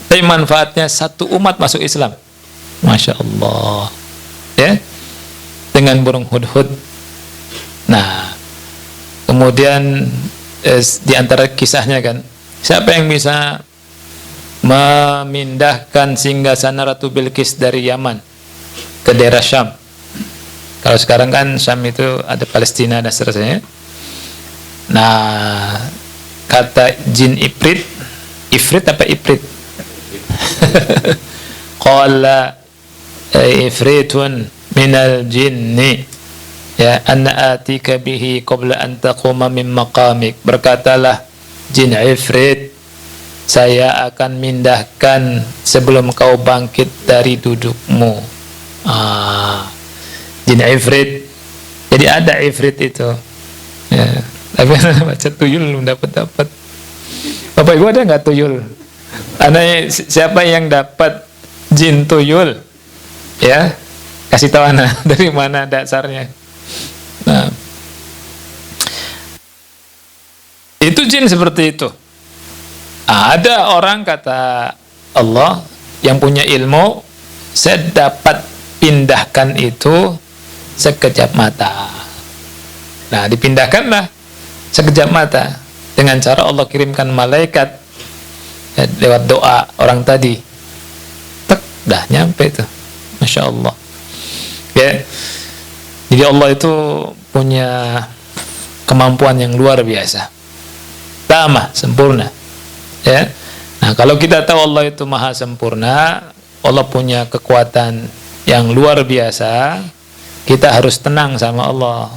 Tapi manfaatnya satu umat masuk Islam. Masya Allah. Ya, dengan burung hudhud. Nah, kemudian di antara kisahnya kan, siapa yang bisa memindahkan singgasana Ratu Bilqis dari Yaman ke daerah Syam? Kalau sekarang kan Syam itu ada Palestina dan seterusnya. Nah, kata jin ifrit apa ifrit? Qala ifritun minal jinni ya anna atika bihi qabla an taquma min maqamik. Berkatalah jin ifrit, saya akan mindahkan sebelum kau bangkit dari dudukmu. Jin ifrit. Jadi ada ifrit itu. Ya, tapi baca tuyul belum dapat. Bapak Ibu ada nggak tuyul? Siapa yang dapat jin tuyul? Ya, kasih tahu ana dari mana dasarnya. Nah, itu jin seperti itu. Ada orang kata Allah yang punya ilmu, saya dapat pindahkan itu sekejap mata. Nah, dipindahkanlah sekejap mata dengan cara Allah kirimkan malaikat ya, lewat doa orang tadi. Tek, dah nyampe itu. Masya Allah. Ya. Jadi Allah itu punya kemampuan yang luar biasa. Tamah, sempurna. Ya. Nah, kalau kita tahu Allah itu maha sempurna, Allah punya kekuatan yang luar biasa, kita harus tenang sama Allah.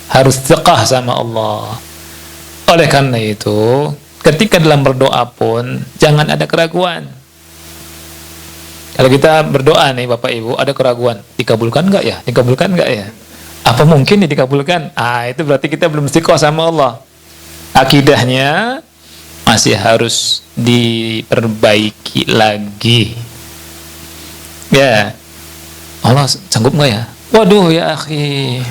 Harus teqah sama Allah. Oleh karena itu, ketika dalam berdoa pun jangan ada keraguan. Kalau kita berdoa nih Bapak Ibu, ada keraguan, dikabulkan enggak ya? Dikabulkan enggak ya? Apa mungkin ya dikabulkan? Itu berarti kita belum istiqomah sama Allah. Akidahnya masih harus diperbaiki lagi. Ya. Allah sanggup enggak ya? Waduh ya akhi.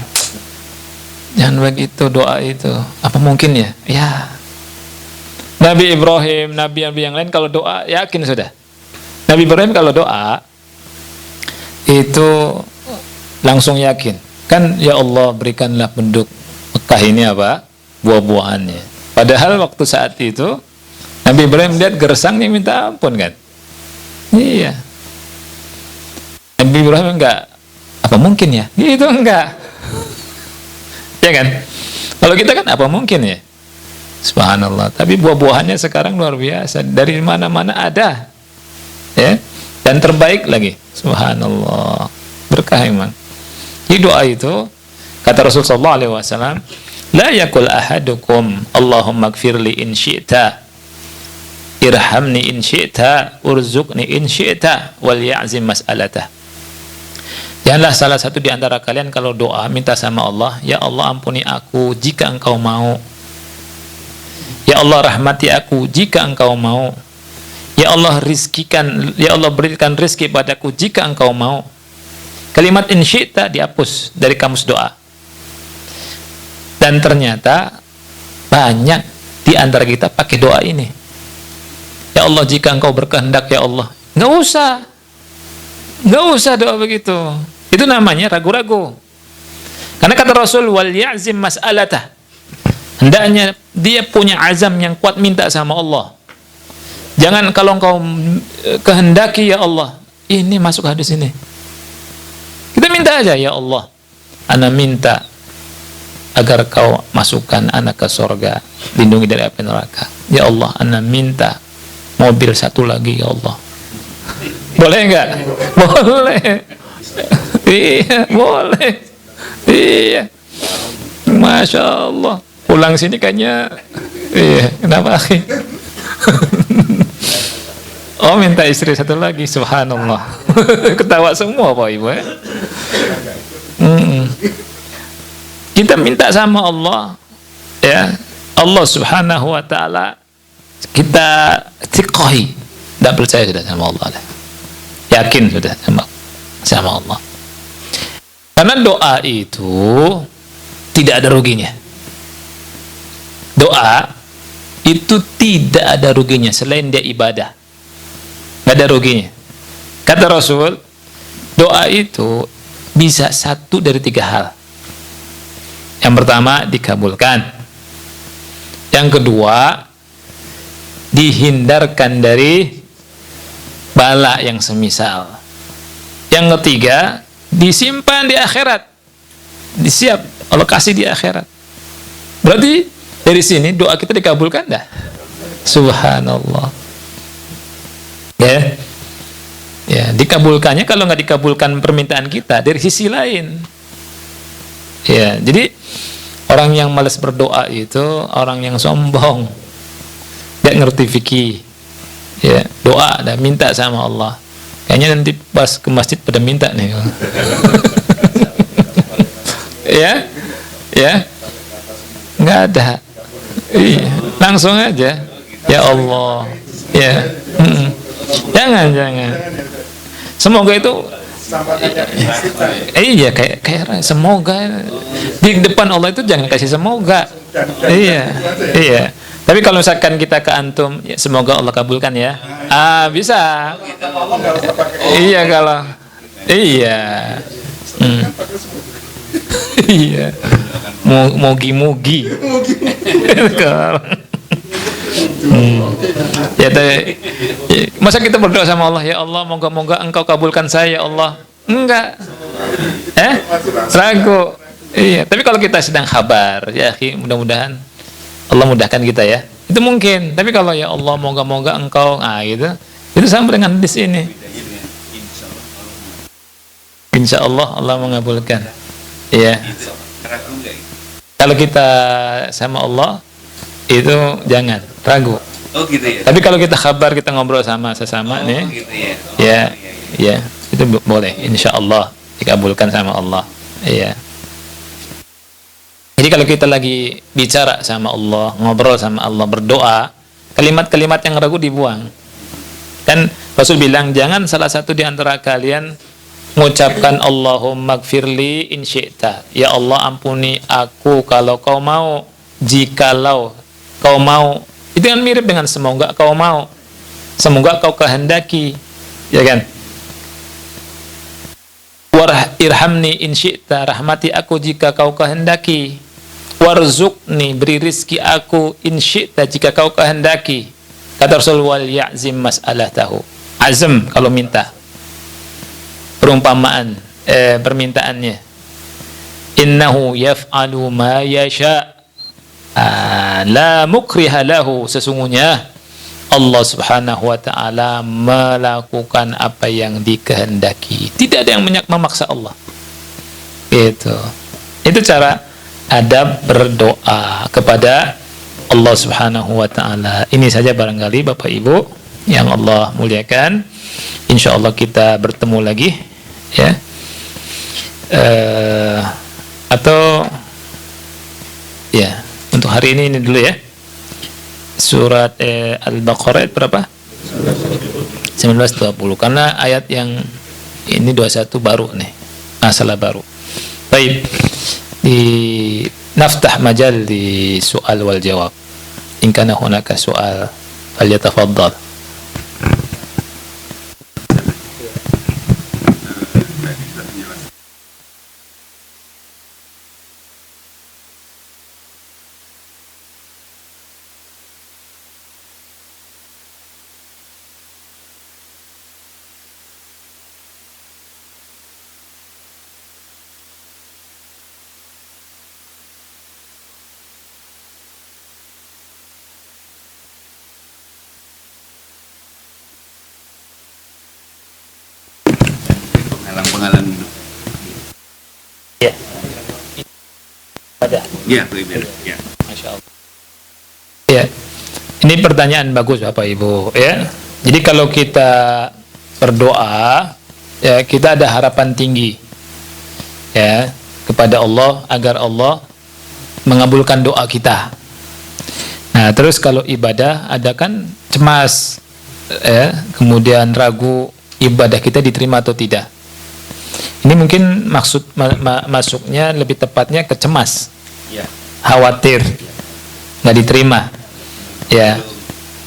Jangan begitu doa itu. Apa mungkin ya? Ya. Nabi Ibrahim, nabi-nabi yang lain kalau doa yakin sudah. Nabi Ibrahim kalau doa itu langsung yakin. Kan ya Allah berikanlah penduduk Mekah ini apa? Buah-buahannya. Padahal waktu saat itu Nabi Ibrahim lihat gersangnya minta ampun kan. Iya. Nabi Ibrahim enggak apa mungkin ya? Itu enggak. Ya kan? Kalau kita kan apa mungkin ya? Subhanallah. Tapi buah-buahannya sekarang luar biasa, dari mana-mana ada, ya, dan terbaik lagi. Subhanallah, berkah emang. Di doa itu kata Rasulullah SAW, la yakul ahadukum Allahumma gfirli in syi'ta, irhamni in syi'ta, urzuqni in syi'ta, wal ya'zim mas'alatah. Janganlah salah satu di antara kalian kalau doa minta sama Allah, ya Allah ampuni aku jika engkau mau, ya Allah rahmati aku jika engkau mau, ya Allah rizkikan, ya Allah berikan rizki padaku jika engkau mau. Kalimat in syi'ta dihapus dari kamus doa. Dan ternyata banyak di antara kita pakai doa ini. Ya Allah jika engkau berkehendak ya Allah. Nggak usah doa begitu. Itu namanya ragu-ragu. Karena kata Rasul, wal ya'zim mas'alatah, hendaknya dia punya azam yang kuat minta sama Allah. Jangan kalau engkau kehendaki ya Allah, ini masuk hadis ini, kita minta aja, ya Allah ana minta agar kau masukkan anak ke surga, lindungi dari api neraka. Ya Allah ana minta mobil satu lagi ya Allah. Boleh enggak? Boleh. Iya, boleh. Iya. Masya Allah. Pulang sini kayaknya, iya, kenapa akhi? Oh minta istri satu lagi, subhanallah. Ketawa semua Pak Ibu ya. Kita minta sama Allah, ya Allah subhanahu wa ta'ala, kita tiqahi, tidak percaya sudah sama Allah, yakin sudah sama Allah. Karena doa itu tidak ada ruginya. Doa itu tidak ada ruginya selain dia ibadah, nggak ada ruginya. Kata Rasul, doa itu bisa satu dari tiga hal. Yang pertama dikabulkan, yang kedua dihindarkan dari bala yang semisal, yang ketiga disimpan di akhirat, disiap Allah kasih di akhirat. Berarti dari sini doa kita dikabulkan dah. Subhanallah. Ya. Ya, dikabulkannya kalau nggak dikabulkan permintaan kita dari sisi lain. Ya, jadi orang yang malas berdoa itu orang yang sombong. Tidak ngerti fikih. Ya, doa dan minta sama Allah. Kayaknya nanti pas ke masjid pada minta nih. Ya. Ya. Nggak ada. Iya, langsung aja. Ya Allah. Ya. Jangan. Semoga itu iya kayak semoga di depan Allah itu jangan kasih semoga. Iya. Tapi kalau misalkan kita ke antum, ya, semoga Allah kabulkan ya. Bisa. Iya kalau iya. Iya. Mogi-mogi. Ya, masa kita berdoa sama Allah, ya Allah moga-moga engkau kabulkan saya ya Allah. Enggak. Ragu. Iya, tapi kalau kita sedang khabar, ya mudah-mudahan Allah mudahkan kita ya. Itu mungkin. Tapi kalau ya Allah moga-moga engkau, gitu. Itu sama dengan di sini. Insya Allah Allah mengabulkan. Iya. Kalau kita sama Allah itu jangan ragu. Oh gitu ya. Tapi kalau kita khabar, kita ngobrol sama sesama nih, gitu ya. Ya, itu boleh. Insya Allah dikabulkan sama Allah. Iya. Jadi kalau kita lagi bicara sama Allah, ngobrol sama Allah, berdoa, kalimat-kalimat yang ragu dibuang. Kan Rasul bilang, jangan salah satu di antara kalian mengucapkan Allahumma gfirli in syi'ta, ya Allah ampuni aku kalau kau mau, jikalau kau mau. Itu kan mirip dengan semoga kau mau, semoga kau kehendaki, ya kan? Irhamni in syi'ta, rahmati aku jika kau kehendaki. Warzuqni, beri rizki aku in syi'ta, jika kau kehendaki. Kata Rasul, wal ya'zim mas'alatahu, azam kalau minta. Perumpamaan permintaannya, innahu yaf'alu ma yasha, La mukriha lahu, sesungguhnya Allah Subhanahu wa taala melakukan apa yang dikehendaki. Tidak ada yang memaksa Allah. Itu cara adab berdoa kepada Allah Subhanahu wa taala. Ini saja barangkali Bapak Ibu yang Allah muliakan. Insyaallah kita bertemu lagi ya. Atau ya, untuk hari ini dulu ya. Surat Al-Baqarah berapa? 19-20. Karena ayat yang ini 21 baru nih. Masalah baru. Baik. Di naftah majal di soal wal jawab. In kana hunaka soal falyatafaddal. Penghalang-penghalang dulu. Ya. Ada. Ya, ya. Masya Allah. Ya. Ini pertanyaan bagus Bapak Ibu ya. Jadi kalau kita berdoa ya, kita ada harapan tinggi ya kepada Allah agar Allah mengabulkan doa kita. Nah, terus kalau ibadah ada kan cemas ya, kemudian ragu ibadah kita diterima atau tidak. Ini mungkin maksud masuknya lebih tepatnya ke cemas, ya. Khawatir nggak diterima, ya,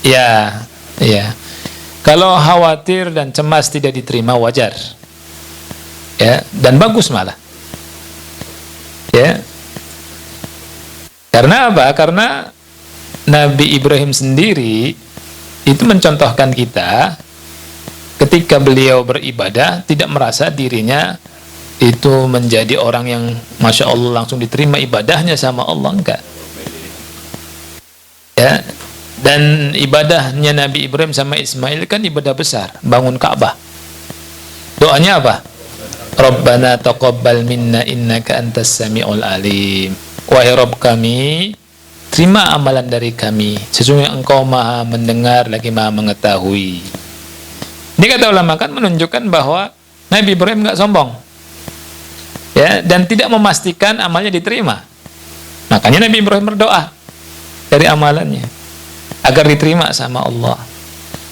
ya, ya. Kalau khawatir dan cemas tidak diterima wajar, ya, dan bagus malah, ya. Karena apa? Karena Nabi Ibrahim sendiri itu mencontohkan kita. Ketika beliau beribadah tidak merasa dirinya itu menjadi orang yang Masya Allah langsung diterima ibadahnya sama Allah, enggak ya. Dan ibadahnya Nabi Ibrahim sama Ismail kan ibadah besar, bangun Ka'bah. Doanya apa? Rabbana taqabbal minna innaka antas sami'ul alim. Wahai Rabb kami, terima amalan dari kami, sesungguhnya Engkau Maha mendengar lagi Maha mengetahui. Ini kata ulama kan menunjukkan bahwa Nabi Ibrahim nggak sombong, ya, dan tidak memastikan amalnya diterima. Makanya Nabi Ibrahim berdoa dari amalannya agar diterima sama Allah.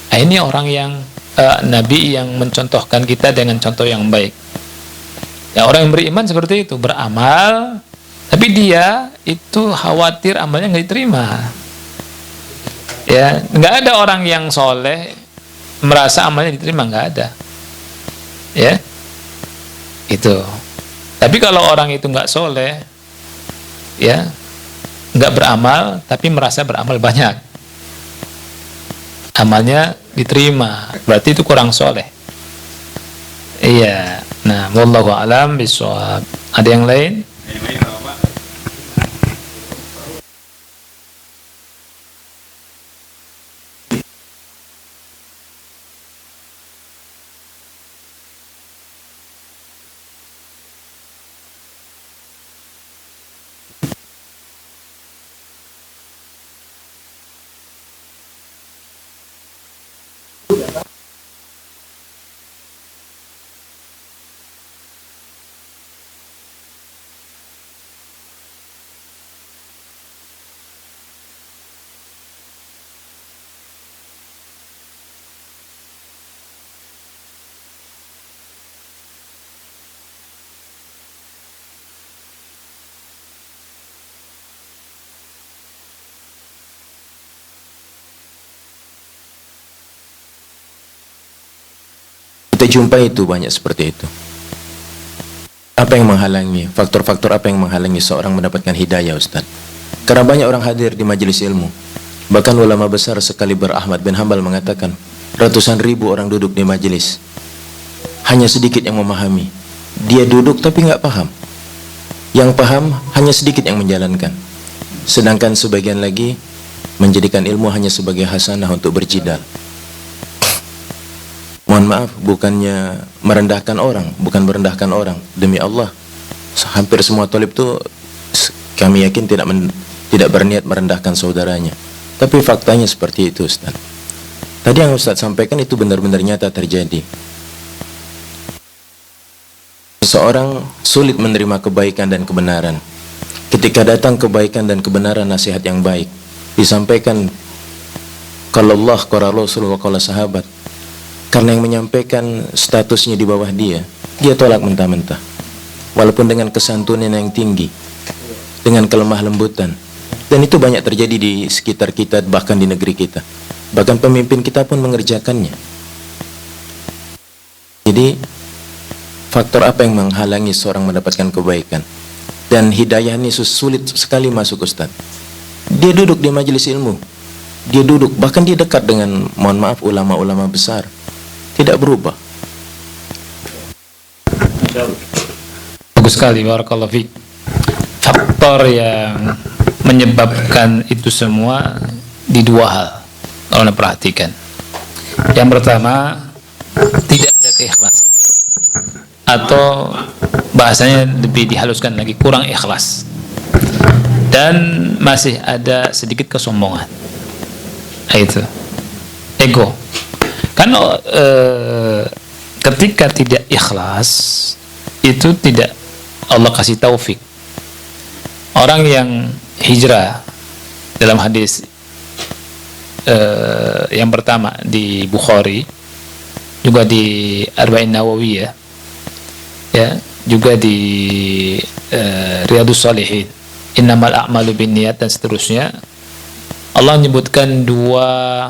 Nah, ini orang yang Nabi yang mencontohkan kita dengan contoh yang baik. Ya, orang yang beriman seperti itu, beramal, tapi dia itu khawatir amalnya nggak diterima. Ya, nggak ada orang yang soleh merasa amalnya diterima, nggak ada, ya, itu. Tapi kalau orang itu nggak soleh, ya, nggak beramal, tapi merasa beramal banyak, amalnya diterima, berarti itu kurang soleh. Iya. Nah, wallahu a'lam bishawab. Ada yang lain? Kita jumpa itu banyak seperti itu. Apa yang menghalangi? Faktor-faktor apa yang menghalangi seorang mendapatkan hidayah, Ustaz? Karena banyak orang hadir di majelis ilmu. Bahkan ulama besar sekaliber Ahmad bin Hanbal mengatakan, ratusan ribu orang duduk di majelis, hanya sedikit yang memahami. Dia duduk tapi nggak paham. Yang paham hanya sedikit yang menjalankan. sedangkan sebagian lagi menjadikan ilmu hanya sebagai hasanah untuk berjidal. Mohon maaf, bukannya merendahkan orang, bukan merendahkan orang. Demi Allah, hampir semua thalib itu kami yakin tidak berniat merendahkan saudaranya. Tapi faktanya seperti itu, Ustaz. Tadi yang Ustaz sampaikan itu benar-benar nyata terjadi. Seseorang sulit menerima kebaikan dan kebenaran. Ketika datang kebaikan dan kebenaran, nasihat yang baik disampaikan, kalau Allah, qala Rasul, wa qala sahabat, karena yang menyampaikan statusnya di bawah dia tolak mentah-mentah. Walaupun dengan kesantunan yang tinggi, dengan kelemah lembutan. Dan itu banyak terjadi di sekitar kita, bahkan di negeri kita. Bahkan pemimpin kita pun mengerjakannya. Jadi faktor apa yang menghalangi seorang mendapatkan kebaikan? Dan hidayah ini sulit sekali masuk, Ustaz. Dia duduk di majelis ilmu, dia duduk, bahkan dia dekat dengan, mohon maaf, ulama-ulama besar, tidak berubah. Bagus sekali, barakallahu fiik. Faktor yang menyebabkan itu semua di dua hal, kalau Anda perhatikan. Yang pertama, tidak ada keikhlasan, atau bahasanya lebih dihaluskan lagi, kurang ikhlas, dan masih ada sedikit kesombongan. Itu ego. Karena ketika tidak ikhlas, itu tidak Allah kasih taufik. Orang yang hijrah dalam hadis yang pertama di Bukhari, juga di Arba'in Nawawiyah, ya, juga di Riyadhus Shalihin, innamal a'malu binniyat, dan seterusnya. Allah menyebutkan dua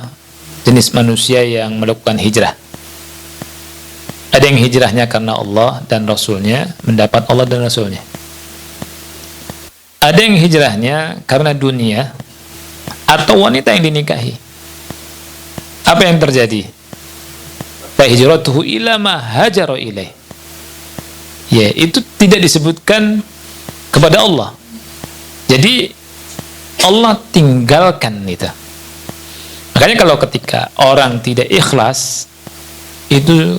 jenis manusia yang melakukan hijrah. Ada yang hijrahnya karena Allah dan Rasulnya, mendapat Allah dan Rasulnya. Ada yang hijrahnya karena dunia atau wanita yang dinikahi. Apa yang terjadi? Fa hijratuhu ila ma hajara ilaih. Ya, itu tidak disebutkan kepada Allah. Jadi Allah tinggalkan itu. Makanya kalau ketika orang tidak ikhlas, itu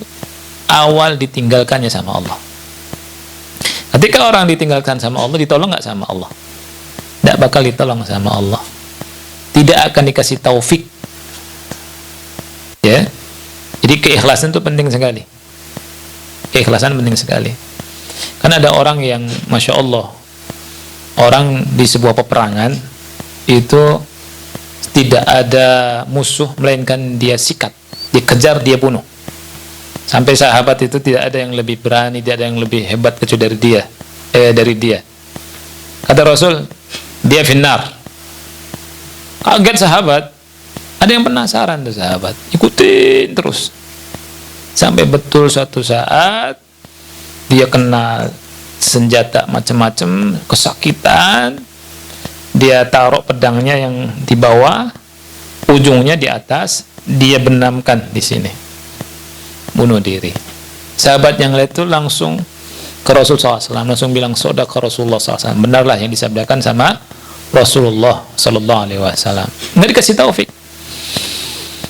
awal ditinggalkannya sama Allah. Ketika orang ditinggalkan sama Allah, ditolong nggak sama Allah? Tidak bakal ditolong sama Allah. Tidak akan dikasih taufik. Ya, jadi keikhlasan itu penting sekali. Keikhlasan penting sekali. Karena ada orang yang, masya Allah, orang di sebuah peperangan itu tidak ada musuh melainkan dia sikat, dikejar, dia bunuh. Sampai sahabat itu tidak ada yang lebih berani, tidak ada yang lebih hebat kecuali dari dia. Kata Rasul, dia finnar. Kaget sahabat. Ada yang penasaran tuh sahabat, ikutin terus. Sampai betul suatu saat dia kena senjata macam-macam, kesakitan. Dia taruh pedangnya yang di bawah, ujungnya di atas, dia benamkan di sini. Bunuh diri. Sahabat yang lain itu langsung ke Rasul SAW, langsung bilang, sodaka Rasulullah SAW, benarlah yang disabdakan sama Rasulullah SAW. Nggak dikasih taufik.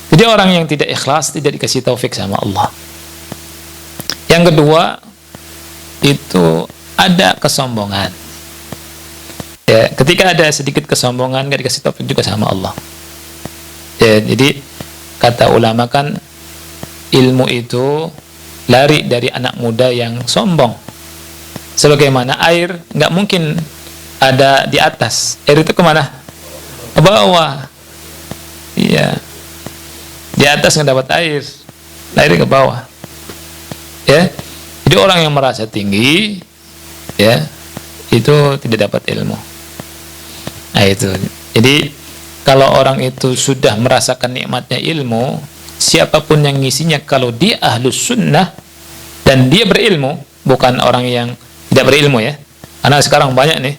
Jadi orang yang tidak ikhlas tidak dikasih taufik sama Allah. Yang kedua, itu ada kesombongan. Ya, ketika ada sedikit kesombongan, nggak dikasih taufik juga sama Allah. Ya, jadi kata ulama kan, ilmu itu lari dari anak muda yang sombong. Sebagaimana air nggak mungkin ada di atas, air itu kemana? Ke bawah. Iya, di atas nggak dapat air, lari ke bawah. Ya, jadi orang yang merasa tinggi, ya, itu tidak dapat ilmu. Nah itu. Jadi kalau orang itu sudah merasakan nikmatnya ilmu, siapapun yang ngisinya, kalau dia ahlus sunnah dan dia berilmu, bukan orang yang tidak berilmu, ya. Karena sekarang banyak nih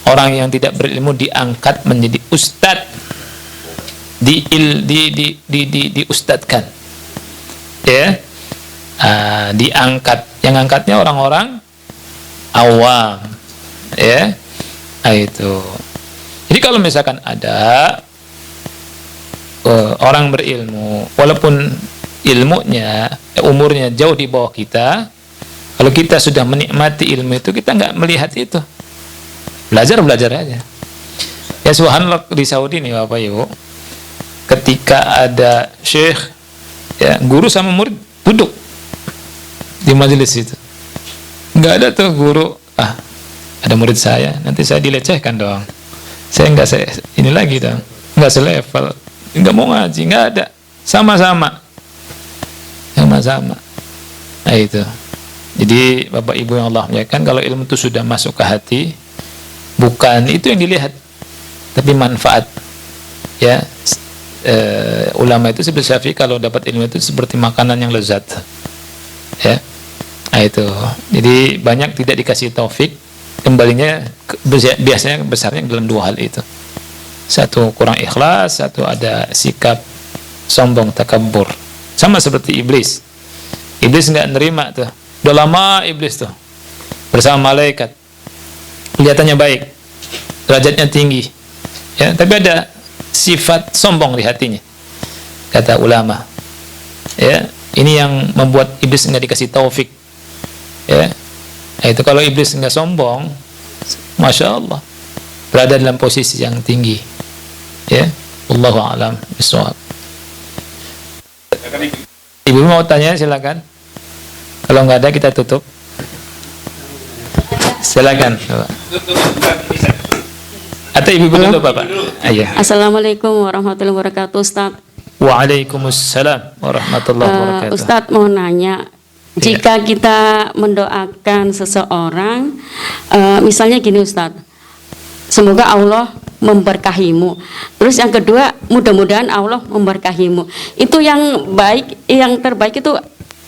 orang yang tidak berilmu diangkat menjadi ustadz, diustadkan, ya. Diangkat, yang angkatnya orang-orang awam, ya. Itu. Jadi kalau misalkan ada orang berilmu, walaupun ilmunya, umurnya jauh di bawah kita, kalau kita sudah menikmati ilmu itu, kita nggak melihat itu. Belajar aja. Ya subhanallah, di Saudi nih Bapak Ibu, ketika ada syekh, ya guru sama murid duduk di majelis itu, nggak ada tuh guru, ada murid saya, nanti saya dilecehkan dong, saya ini lagi dong, nggak selevel, nggak mau ngaji, nggak ada, sama-sama. Nah itu. Jadi Bapak Ibu yang Allah muliakan, kalau ilmu itu sudah masuk ke hati, bukan itu yang dilihat, tapi manfaat. Ya, ulama itu seperti Syafi'i, kalau dapat ilmu itu seperti makanan yang lezat. Ya, nah itu. Jadi banyak tidak dikasih taufik, kembalinya biasanya besarnya dalam dua hal itu. Satu, kurang ikhlas, satu ada sikap sombong, takabur. Sama seperti iblis. Iblis nggak nerima tuh. Udah lama iblis tuh bersama malaikat, kelihatannya baik, derajatnya tinggi, ya, tapi ada sifat sombong di hatinya, kata ulama. Ya, ini yang membuat iblis nggak dikasih taufik. Ya, nah, itu kalau iblis nggak sombong, masya Allah, berada dalam posisi yang tinggi. Ya, wallahu a'lam bishawab. Ibu mau tanya, silakan. Kalau nggak ada kita tutup. Silakan. Atau ibu dulu Bapak. Iya. Assalamualaikum warahmatullahi wabarakatuh, Ustaz. Waalaikumsalam warahmatullahi wabarakatuh. Ustaz mau nanya, jika kita mendoakan seseorang, misalnya gini Ustaz, semoga Allah memberkahimu. Terus yang kedua, mudah-mudahan Allah memberkahimu. Itu yang baik, yang terbaik itu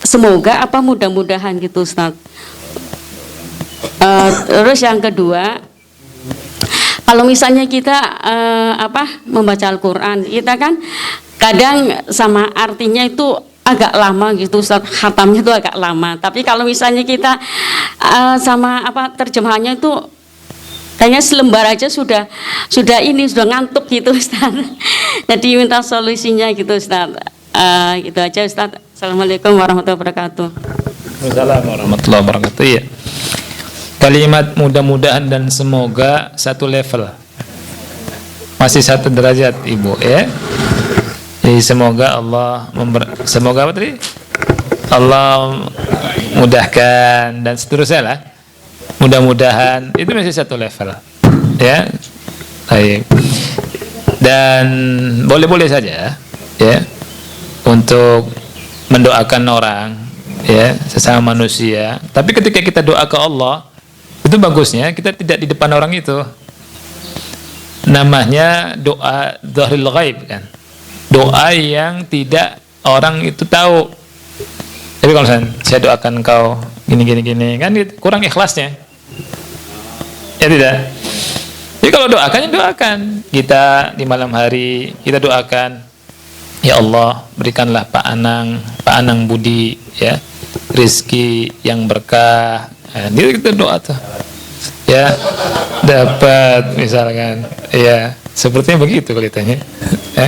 semoga apa mudah-mudahan gitu Ustaz. Terus yang kedua, kalau misalnya kita membaca Al-Quran, kita kan kadang sama artinya itu agak lama gitu Ustaz, khatamnya itu agak lama. Tapi kalau misalnya kita sama terjemahannya itu kayaknya selembar aja sudah ngantuk gitu Ustaz. Jadi minta solusinya gitu Ustaz. Gitu aja Ustaz. Assalamualaikum warahmatullahi wabarakatuh. Waalaikumsalam warahmatullahi wabarakatuh. Iya. Kalimat mudah-mudahan dan semoga satu level, masih satu derajat Ibu, ya. Jadi semoga Allah semoga apa tadi? Allah mudahkan dan seterusnya lah. Mudah-mudahan itu masih satu level, ya. Baik. Dan boleh-boleh saja, ya, untuk mendoakan orang, ya, sesama manusia. Tapi ketika kita doa ke Allah, itu bagusnya kita tidak di depan orang itu. Namanya doa dhahril ghaib kan. Doa yang tidak orang itu tahu. Jadi kalau saya doakan kau gini kan kurang ikhlasnya. Ya tidak. Jadi kalau doakan kita di malam hari, kita doakan, ya Allah, berikanlah Pak Anang budi, ya, rizki yang berkah. Nah, kita doa tuh, ya, dapat misalkan, ya, sepertinya begitu kelihatannya, ya,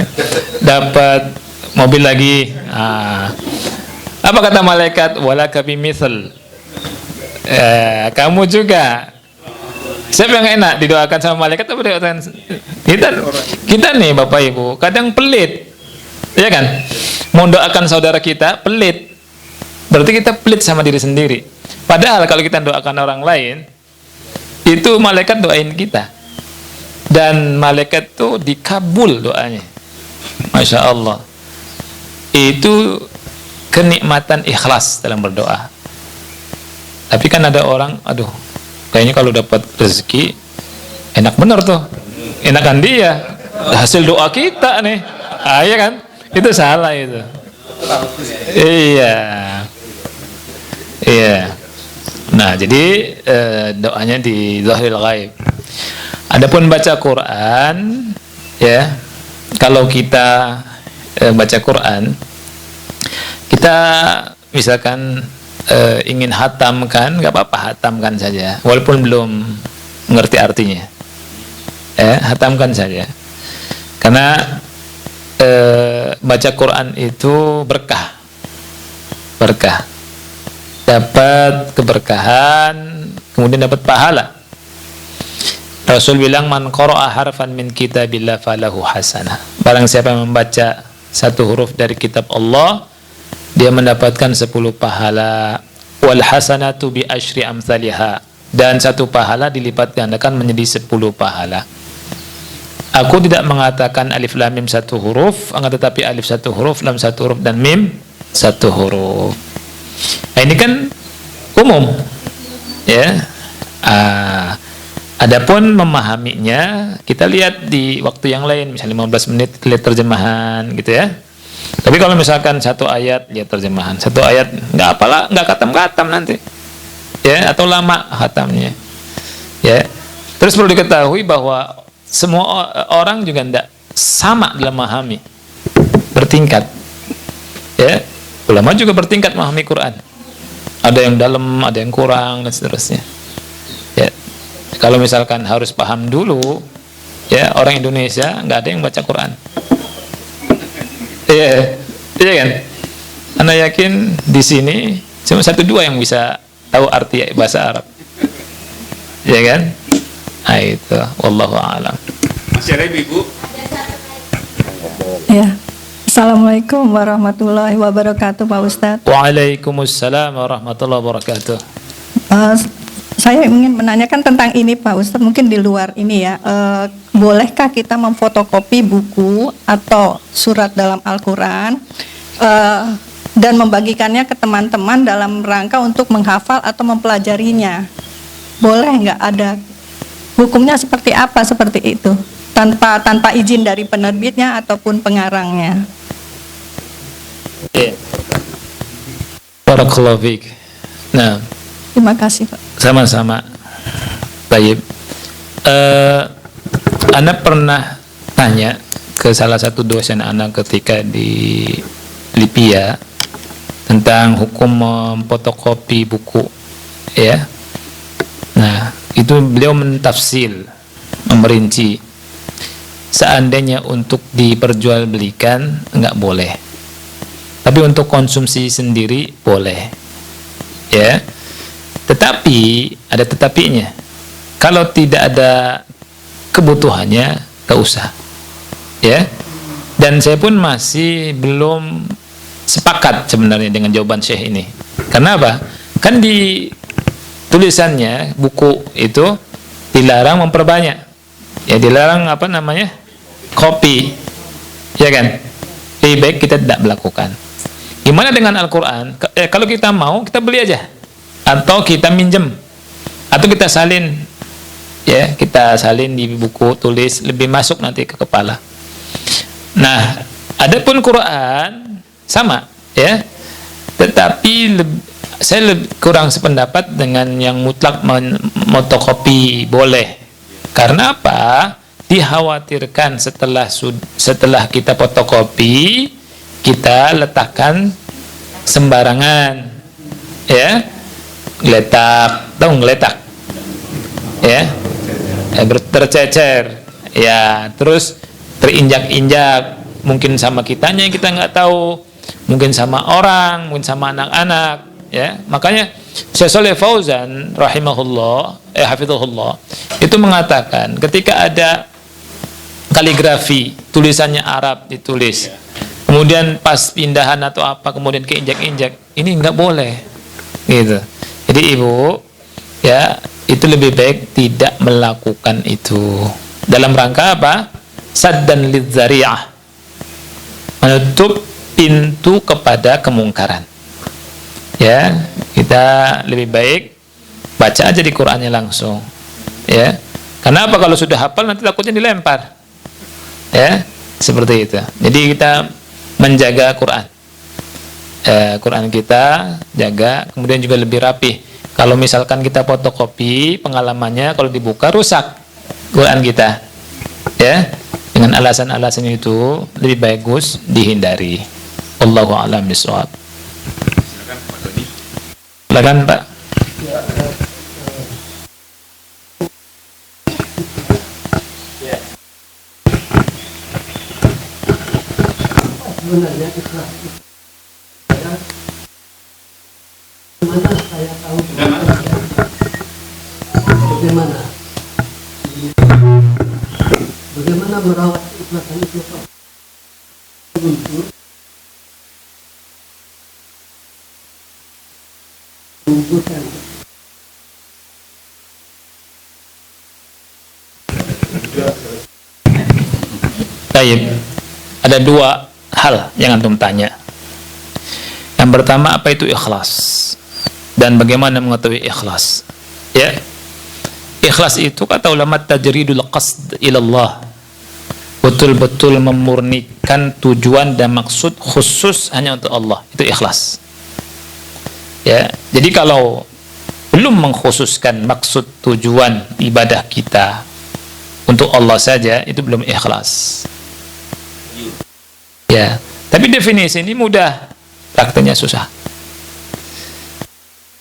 dapat mobil lagi. Apa kata malaikat? Walaka bimithal. Kamu juga. Siapa yang enak didoakan sama malaikat atau didoakan kita nih Bapak Ibu kadang pelit, ya kan? Mau doakan saudara kita pelit, berarti kita pelit sama diri sendiri. Padahal kalau kita doakan orang lain, itu malaikat doain kita, dan malaikat tuh dikabul doanya. Masya Allah. Itu kenikmatan ikhlas dalam berdoa. Tapi kan ada orang, aduh, kayaknya kalau dapat rezeki enak bener tuh, enakan dia, hasil doa kita nih, ya kan? Itu salah itu. Iya. Nah, jadi doanya di dhahril ghaib. Adapun baca Quran, ya, kalau kita baca Quran, kita misalkan ingin hatamkan, nggak apa-apa, hatamkan saja, walaupun belum mengerti artinya. hatamkan saja. Karena baca Quran itu berkah, dapat keberkahan, kemudian dapat pahala. Rasul bilang, man qara'a harfan min kitabillah falahu hasanah. Barang siapa yang membaca satu huruf dari kitab Allah, dia mendapatkan 10 pahala. Wal hasanatu bi asyri amsalihha. Dan satu pahala dilipat gandakan menjadi 10 pahala. Aku tidak mengatakan alif lam mim satu huruf, akan tetapi alif satu huruf, lam satu huruf, dan mim satu huruf. Nah, ini kan umum, ya. Adapun memahaminya, kita lihat di waktu yang lain, misalnya 15 menit lihat terjemahan, gitu ya. Tapi kalau misalkan satu ayat lihat terjemahan, satu ayat nggak apalah, nggak katam nanti, ya, atau lama khatamnya, ya. Terus perlu diketahui bahwa semua orang juga tidak sama dalam memahami, bertingkat, ya. Ulama juga bertingkat memahami Quran. Ada yang dalam, ada yang kurang, dan seterusnya. Ya. Kalau misalkan harus paham dulu, ya, orang Indonesia nggak ada yang baca Quran. Iya, iya kan? Anda yakin di sini cuma 1-2 yang bisa tahu arti bahasa Arab, ya kan? Nah, itu, wallahu a'lam. Masih ada ibu? Ya. Assalamualaikum warahmatullahi wabarakatuh, Pak Ustadz. Waalaikumsalam warahmatullahi wabarakatuh. Saya ingin menanyakan tentang ini, Pak Ustadz, mungkin di luar ini ya. Bolehkah kita memfotokopi buku atau surat dalam Al-Quran dan membagikannya ke teman-teman dalam rangka untuk menghafal atau mempelajarinya? Boleh nggak? Ada hukumnya seperti apa seperti itu? Tanpa izin dari penerbitnya ataupun pengarangnya. Barakallahu fiik. Nah, terima kasih, Pak. sama-sama. Baik. Anda pernah tanya ke salah satu dosen Anda ketika di Libya tentang hukum memfotokopi buku, ya. Nah, itu beliau mentafsil, memperinci. Seandainya untuk diperjualbelikan enggak boleh, tapi untuk konsumsi sendiri boleh, ya. Tetapi ada tetapinya. Kalau tidak ada kebutuhannya, enggak usah, ya. Dan saya pun masih belum sepakat sebenarnya dengan jawaban Syekh ini. Karena apa? Kan di tulisannya buku itu dilarang memperbanyak, ya, dilarang apa namanya, kopi, ya kan? Lebih baik kita tidak melakukan. Gimana dengan Al-Quran? Kalau kita mau, kita beli aja, atau kita minjem, atau kita salin, ya, kita salin di buku tulis, lebih masuk nanti ke kepala. Nah, adapun Quran sama, ya, tetapi saya kurang sependapat dengan yang mutlak fotokopi boleh. Karena apa? Dikhawatirkan setelah kita fotokopi, kita letakkan sembarangan, ya, ngeletak, ya, tercecer, ya, terus terinjak-injak, mungkin sama kitanya yang kita nggak tahu, mungkin sama orang, mungkin sama anak-anak, ya. Makanya Syekh Shalih Fauzan hafizahullah itu mengatakan ketika ada kaligrafi, tulisannya Arab ditulis, kemudian pas pindahan atau apa kemudian keinjak-injak, ini nggak boleh, gitu. Jadi ibu, ya, itu lebih baik tidak melakukan itu. Dalam rangka apa? Saddan lidzari'ah, menutup pintu kepada kemungkaran. Ya, kita lebih baik baca aja di Qur'annya langsung, ya. Karena apa? Kalau sudah hafal nanti takutnya dilempar, ya, seperti itu. Jadi kita menjaga Quran, Quran kita jaga, kemudian juga lebih rapih. Kalau misalkan kita fotokopi, pengalamannya kalau dibuka rusak Quran kita, ya. Dengan alasan-alasan itu lebih bagus dihindari. Wallahu a'lam bishawab. Silakan Pak. sebenarnya ikhlas itu saya mana saya tahu bagaimana merawat keikhlasan itu Pak? Untuk mengumpulkan Baik, ada dua hal yang antum tanya. Yang pertama, apa itu ikhlas? Dan bagaimana mengetahui ikhlas? Ya, ikhlas itu kata ulama tajridul qasd ilallah, betul-betul memurnikan tujuan dan maksud khusus hanya untuk Allah. Itu ikhlas. Ya, jadi kalau belum mengkhususkan maksud tujuan ibadah kita untuk Allah saja, itu belum ikhlas. Ya, tapi definisi ini mudah, prakteknya susah.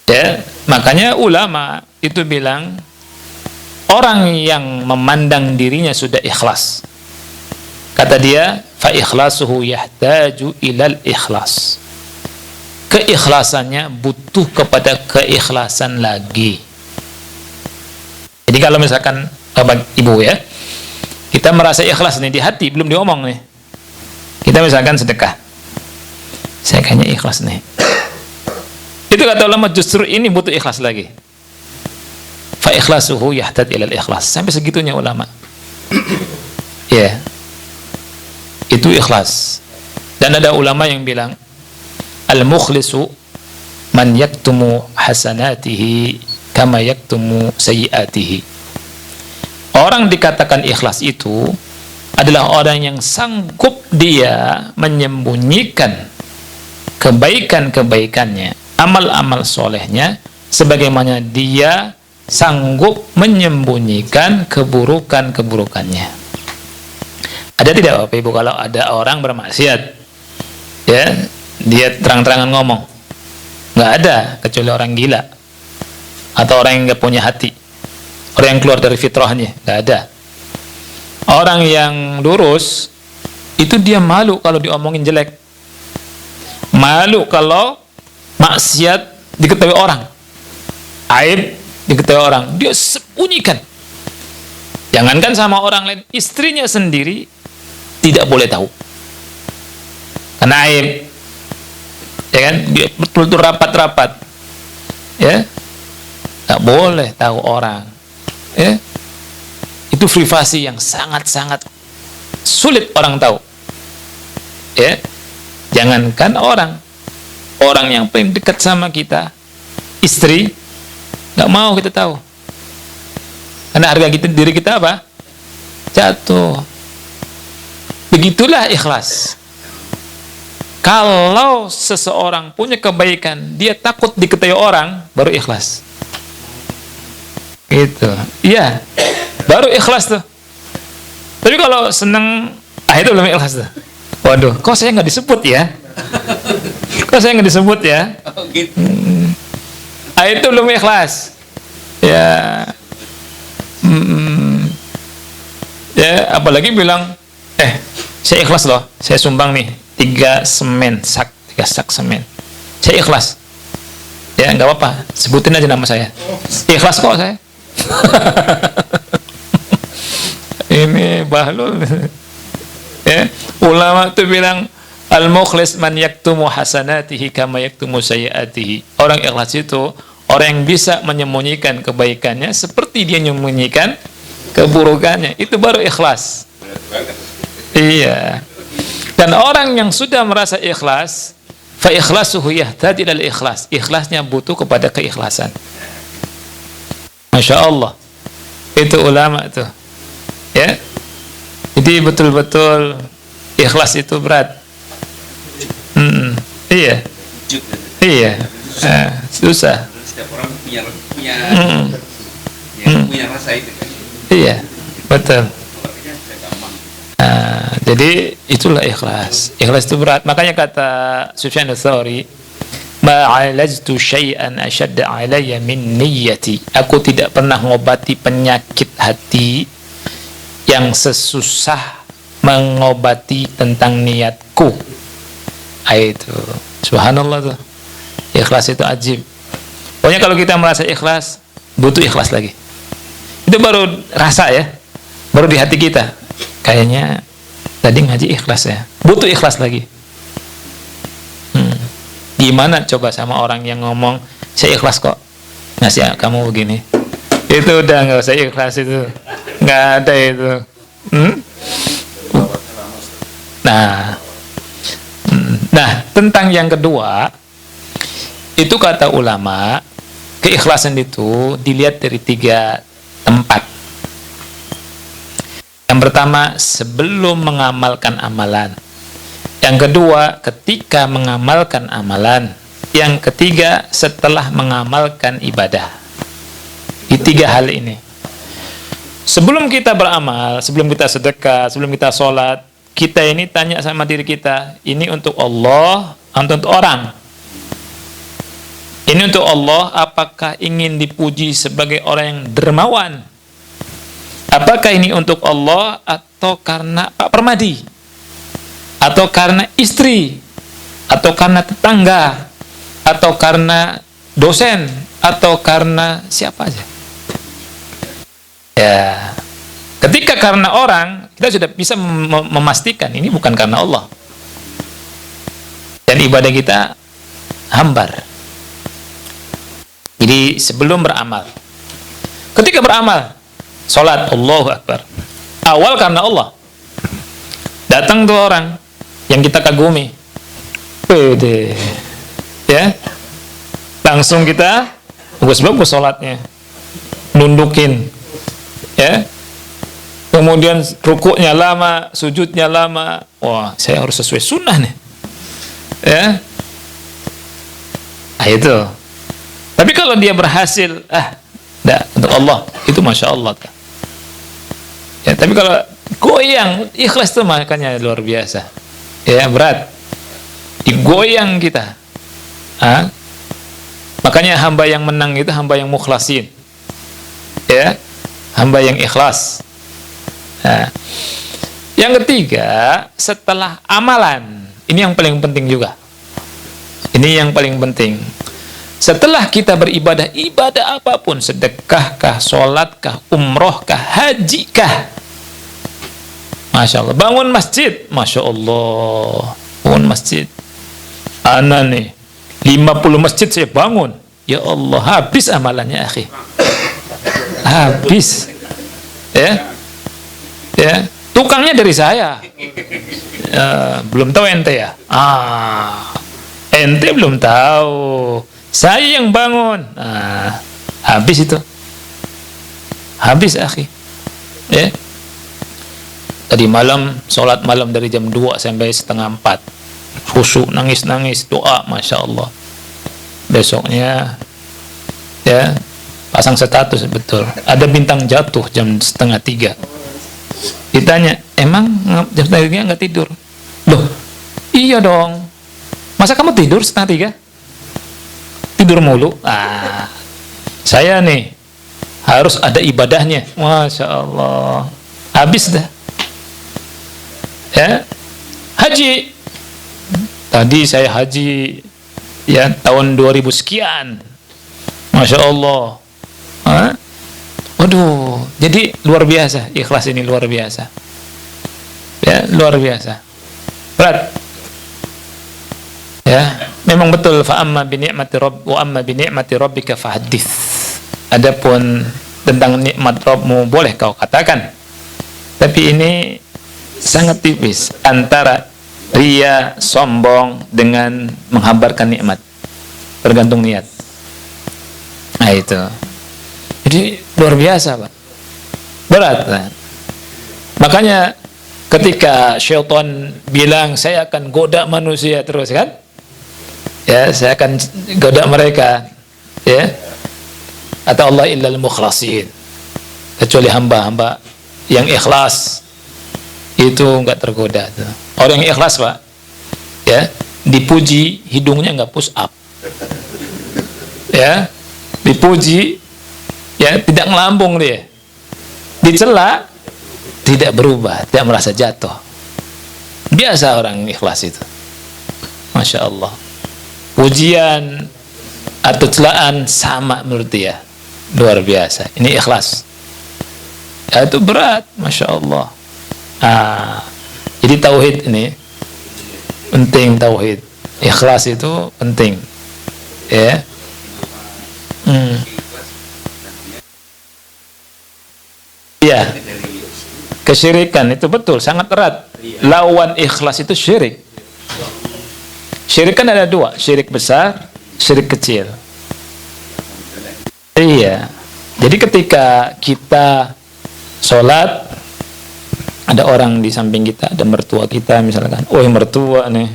Ya, makanya ulama itu bilang orang yang memandang dirinya sudah ikhlas, kata dia, fa ikhlasuhu yahtaju ilal ikhlas. Keikhlasannya butuh kepada keikhlasan lagi. Jadi kalau misalkan Bapak Ibu ya, kita merasa ikhlas nih di hati, belum diomong nih. Kita misalkan sedekah, saya kayaknya ikhlas nih. Itu kata ulama justru ini butuh ikhlas lagi. Fa ikhlasuhu yahtad ilal ikhlas. Sampai segitunya ulama. Ya, itu ikhlas. Dan ada ulama yang bilang al-mukhlisu man yaktumu hasanatihi kama yaktumu sayyiatihi. Orang dikatakan ikhlas itu adalah orang yang sanggup dia menyembunyikan kebaikan-kebaikannya, amal-amal solehnya, sebagaimana dia sanggup menyembunyikan keburukan-keburukannya. Ada tidak Bapak Ibu kalau ada orang bermaksiat, ya, dia terang-terangan ngomong? Nggak ada, kecuali orang gila atau orang yang nggak punya hati, orang yang keluar dari fitrahnya. Nggak ada. Orang yang lurus itu dia malu kalau diomongin jelek, malu kalau maksiat diketahui orang, aib diketahui orang, dia sembunyikan. Jangankan sama orang lain, istrinya sendiri tidak boleh tahu karena aib, ya kan? Dia betul-betul rapat-rapat, ya, nggak boleh tahu orang, ya. Itu privasi yang sangat-sangat sulit orang tahu, ya. Jangankan orang yang paling dekat sama kita, istri, nggak mau kita tahu, karena harga kita, diri kita apa? Jatuh. Begitulah ikhlas. Kalau seseorang punya kebaikan, dia takut diketahui orang, baru ikhlas. Gitu. Iya, baru ikhlas tuh. Tapi kalau seneng, itu belum ikhlas tuh. Waduh, kok saya nggak disebut ya? Kok saya nggak disebut ya? Itu belum ikhlas. Ya, ya, apalagi bilang, saya ikhlas loh, saya sumbang nih 3 sak semen, saya ikhlas. Ya, nggak apa-apa, sebutin aja nama saya. Ikhlas kok saya. Ini Bahlul. Ya, ulama itu bilang al-mukhlis man yaktumu hasanatihi kama yaktumu sayyiatihi. Orang ikhlas itu orang yang bisa menyembunyikan kebaikannya seperti dia menyembunyikan keburukannya. Itu baru ikhlas. Iya. Dan orang yang sudah merasa ikhlas, fa ikhlasuhu yahtadi ilal ikhlas. Ikhlasnya butuh kepada keikhlasan. Masya Allah. Itu ulama tuh. Ya. Jadi betul-betul ikhlas itu berat. Iya. Iya. Susah. Setiap orang punya rasa itu kan. Iya, betul. Jadi itulah ikhlas. Ikhlas itu berat. Makanya kata Sufyan ats-Tsauri, ma'alajtu syai'an ashadda 'alayya min niyyati. Aku tidak pernah mengobati penyakit hati yang sesusah mengobati tentang niatku. Itu subhanallah tuh, ikhlas itu ajib. Pokoknya kalau kita merasa ikhlas, butuh ikhlas lagi. Itu baru rasa ya, baru di hati kita. Kayaknya tadi ngaji ikhlas ya, butuh ikhlas lagi. Gimana coba sama orang yang ngomong saya ikhlas kok, ngasih kamu begini, itu udah nggak usah ikhlas, itu nggak ada itu. Nah, tentang yang kedua, itu kata ulama, keikhlasan itu dilihat dari 3 tempat. Yang pertama, sebelum mengamalkan amalan. Yang kedua, ketika mengamalkan amalan. Yang ketiga, setelah mengamalkan ibadah. Di 3 hal ini. Sebelum kita beramal, sebelum kita sedekah, sebelum kita sholat, kita ini tanya sama diri kita, ini untuk Allah atau untuk orang? Ini untuk Allah, apakah ingin dipuji sebagai orang yang dermawan? Apakah ini untuk Allah atau karena Pak Permadi? Atau karena istri? Atau karena tetangga? Atau karena dosen? Atau karena siapa aja? Ya, ketika karena orang, kita sudah bisa memastikan ini bukan karena Allah. Dan ibadah kita hambar. Jadi sebelum beramal, ketika beramal, sholat, Allahu Akbar, awal karena Allah. Datang tuh orang yang kita kagumi, pede, ya, langsung kita bagus-bagus sholatnya, nundukin, ya, kemudian rukuknya lama, sujudnya lama, wah saya harus sesuai sunnah nih, ya, itu. Tapi kalau dia berhasil, untuk Allah, itu masya Allah. Ya, tapi kalau goyang, ikhlas itu makanya luar biasa. Ya, berat. Digoyang kita. Makanya hamba yang menang itu hamba yang mukhlasin. Ya, hamba yang ikhlas. Yang ketiga, setelah amalan, ini yang paling penting juga. Ini yang paling penting. Setelah kita beribadah, ibadah apapun, sedekahkah, sholatkah, umrohkah, hajikah, masya Allah, bangun masjid, masya Allah, bangun masjid. Ana nih 50 masjid saya bangun, ya Allah, habis amalannya akhi, habis. Ya, tukangnya dari saya. Belum tahu ente ya? Ente belum tahu. Saya yang bangun. Habis itu. Habis akhi. Ya. Tadi malam, sholat malam dari jam 2 sampai setengah 4. Khusyuk, nangis-nangis, doa, masya Allah. Besoknya, ya, pasang status, betul. Ada bintang jatuh jam setengah 3. Ditanya, emang jam setengah 3 nggak tidur? Loh, iya dong. Masa kamu tidur setengah 3? Tidur mulu. Saya nih harus ada ibadahnya. Masya Allah. Habis dah. Ya, haji. Tadi saya haji ya tahun 2000 sekian. Masya Allah. Waduh, jadi luar biasa. Ikhlas ini luar biasa. Ya, luar biasa. Berat. Ya, memang betul, fa amma bi ni'mati rabb wa amma bi ni'mati rabbika fahaddits. Adapun tentang nikmat Rabbmu boleh kau katakan. Tapi ini sangat tipis antara ria, sombong dengan menghabarkan nikmat. Bergantung niat. Itu. Jadi luar biasa, Pak. Berat, Pak. Makanya ketika syaitan bilang saya akan goda manusia terus kan? Ya, saya akan goda mereka, ya. Atau Allah illal mukhlasin, kecuali hamba-hamba yang ikhlas itu enggak tergoda. Orang yang ikhlas, Pak, ya, dipuji hidungnya enggak push up, ya, dipuji, ya, tidak ngelambung dia, dicela tidak berubah, tidak merasa jatuh. Biasa orang ikhlas itu, Masya Allah. Pujian atau celaan sama menurut dia. Luar biasa. Ini ikhlas. Ya, itu berat, Masya Allah. Jadi tauhid ini penting, tauhid. Ikhlas itu penting. Ya. Ya. Kesyirikan itu betul, sangat erat. Lawan ikhlas itu syirik. Syirik kan ada dua, syirik besar, syirik kecil. Iya. Jadi ketika kita sholat, ada orang di samping kita, ada mertua kita misalkan, oh mertua nih,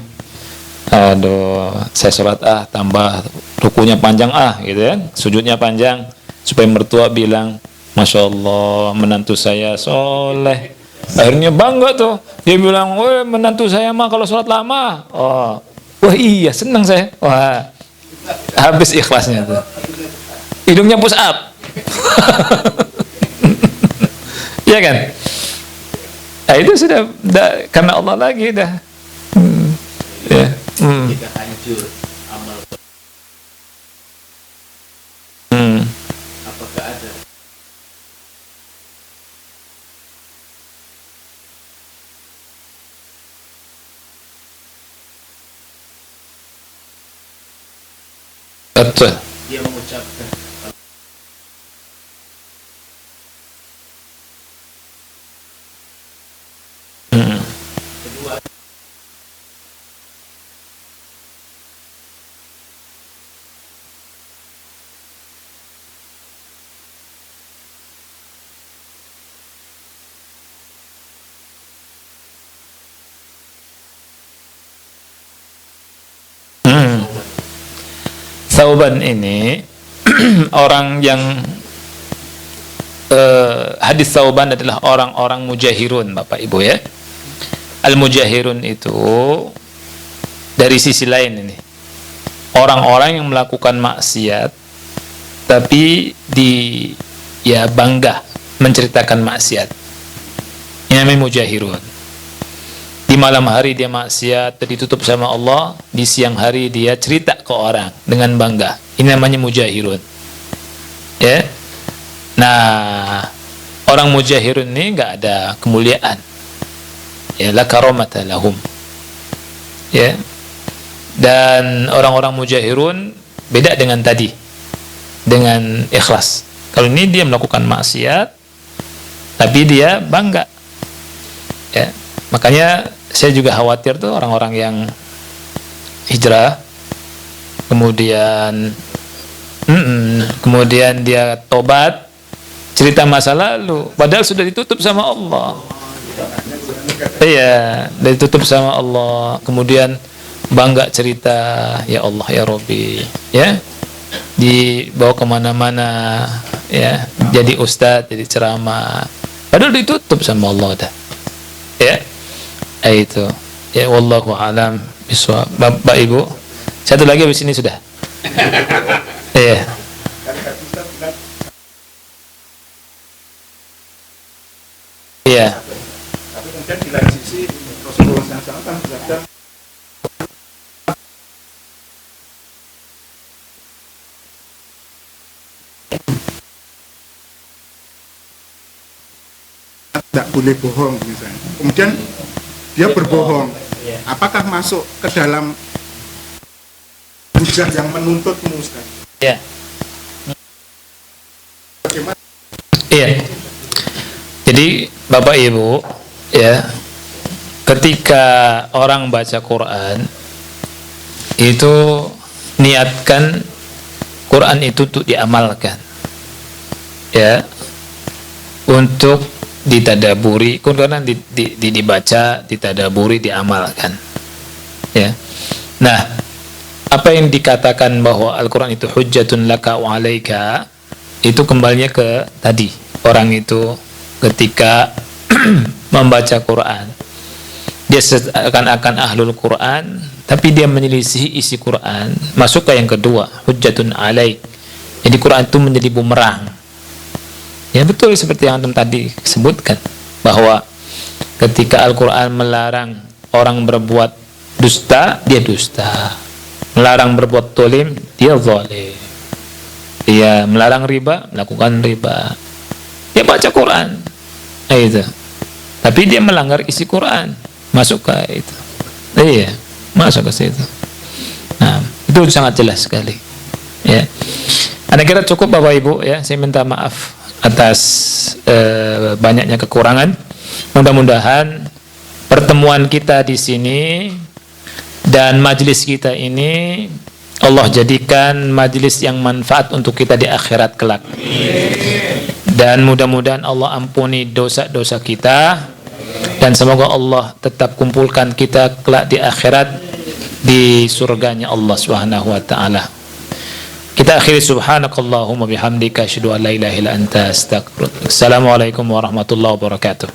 aduh, saya sholat tambah rukunya panjang gitu ya, sujudnya panjang, supaya mertua bilang, Masya Allah, menantu saya soleh. Akhirnya bangga tuh, dia bilang, wah menantu saya mah kalau sholat lama, wah iya senang saya, wah habis ikhlasnya tuh, hidungnya push up. Ya kan? Nah, itu sudah karena Allah lagi dah. Ya. Jika hancur amal, apakah ada betul. dia mengucapkan kedua Thauban ini orang yang hadis Thauban adalah orang-orang mujahirun, Bapak Ibu ya. Al-mujahirun itu dari sisi lain ini, orang-orang yang melakukan maksiat tapi bangga menceritakan maksiat. Ini namanya mujahirun. Di malam hari dia maksiat, ditutup sama Allah. Di siang hari dia cerita ke orang dengan bangga. Ini namanya mujahirun. Ya. Nah, orang mujahirun ini enggak ada kemuliaan. Ya, la karamata lahum. Ya. Dan orang-orang mujahirun beda dengan tadi. Dengan ikhlas. Kalau ini dia melakukan maksiat tapi dia bangga. Ya. Makanya saya juga khawatir tuh orang-orang yang hijrah, kemudian dia tobat, cerita masa lalu, padahal sudah ditutup sama Allah. Iya, sudah ditutup sama Allah. Kemudian bangga cerita, ya Allah ya Rabbi, ya, dibawa kemana-mana, ya, jadi ustadz, jadi ceramah, padahal ditutup sama Allah dah, ya. Itu ya, wallahu alam bisawab. Bapak Ibu, satu lagi habis ini sudah. Iya. Iya. Tapi kemudian di lain sisi Rasulullah SAW kan bersabda, tidak boleh bohong misalnya. Kemudian dia berbohong. Apakah masuk ke dalam hujah yang menuntutmu, Ustaz? Iya. Bagaimana? Iya. Jadi Bapak Ibu, ya, ketika orang baca Quran itu niatkan Quran itu untuk diamalkan, ya, untuk ditadaburi. Quran dibaca, ditadaburi, diamalkan, ya. Nah, apa yang dikatakan bahwa Al-Quran itu hujjatun laka wa alaika, itu kembalinya ke tadi, orang itu ketika membaca Quran dia seakan-akan ahlul Quran, tapi dia menyelisihi isi Quran, masuk ke yang kedua, hujjatun alaik. Jadi Quran itu menjadi bumerang. Ya betul seperti yang antum tadi sebutkan, bahwa ketika Al-Quran melarang orang berbuat dusta, dia dusta. Melarang berbuat zalim, dia zalim. Dia melarang riba, melakukan riba. Dia baca Quran, itu. Tapi dia melanggar isi Quran, masuk ke itu. Iya, masuk ke situ. Nah, itu sangat jelas sekali. Ya. Anda kira cukup Bapak Ibu ya. Saya minta maaf atas banyaknya kekurangan. Mudah-mudahan pertemuan kita di sini dan majelis kita ini Allah jadikan majelis yang manfaat untuk kita di akhirat kelak. Dan mudah-mudahan Allah ampuni dosa-dosa kita, dan semoga Allah tetap kumpulkan kita kelak di akhirat di surganya Allah Subhanahu wa taala. Kita akhiri subhanakallahumma bihamdika asyhadu an la ilaha illa anta astaghfiruka. Assalamualaikum warahmatullahi wabarakatuh.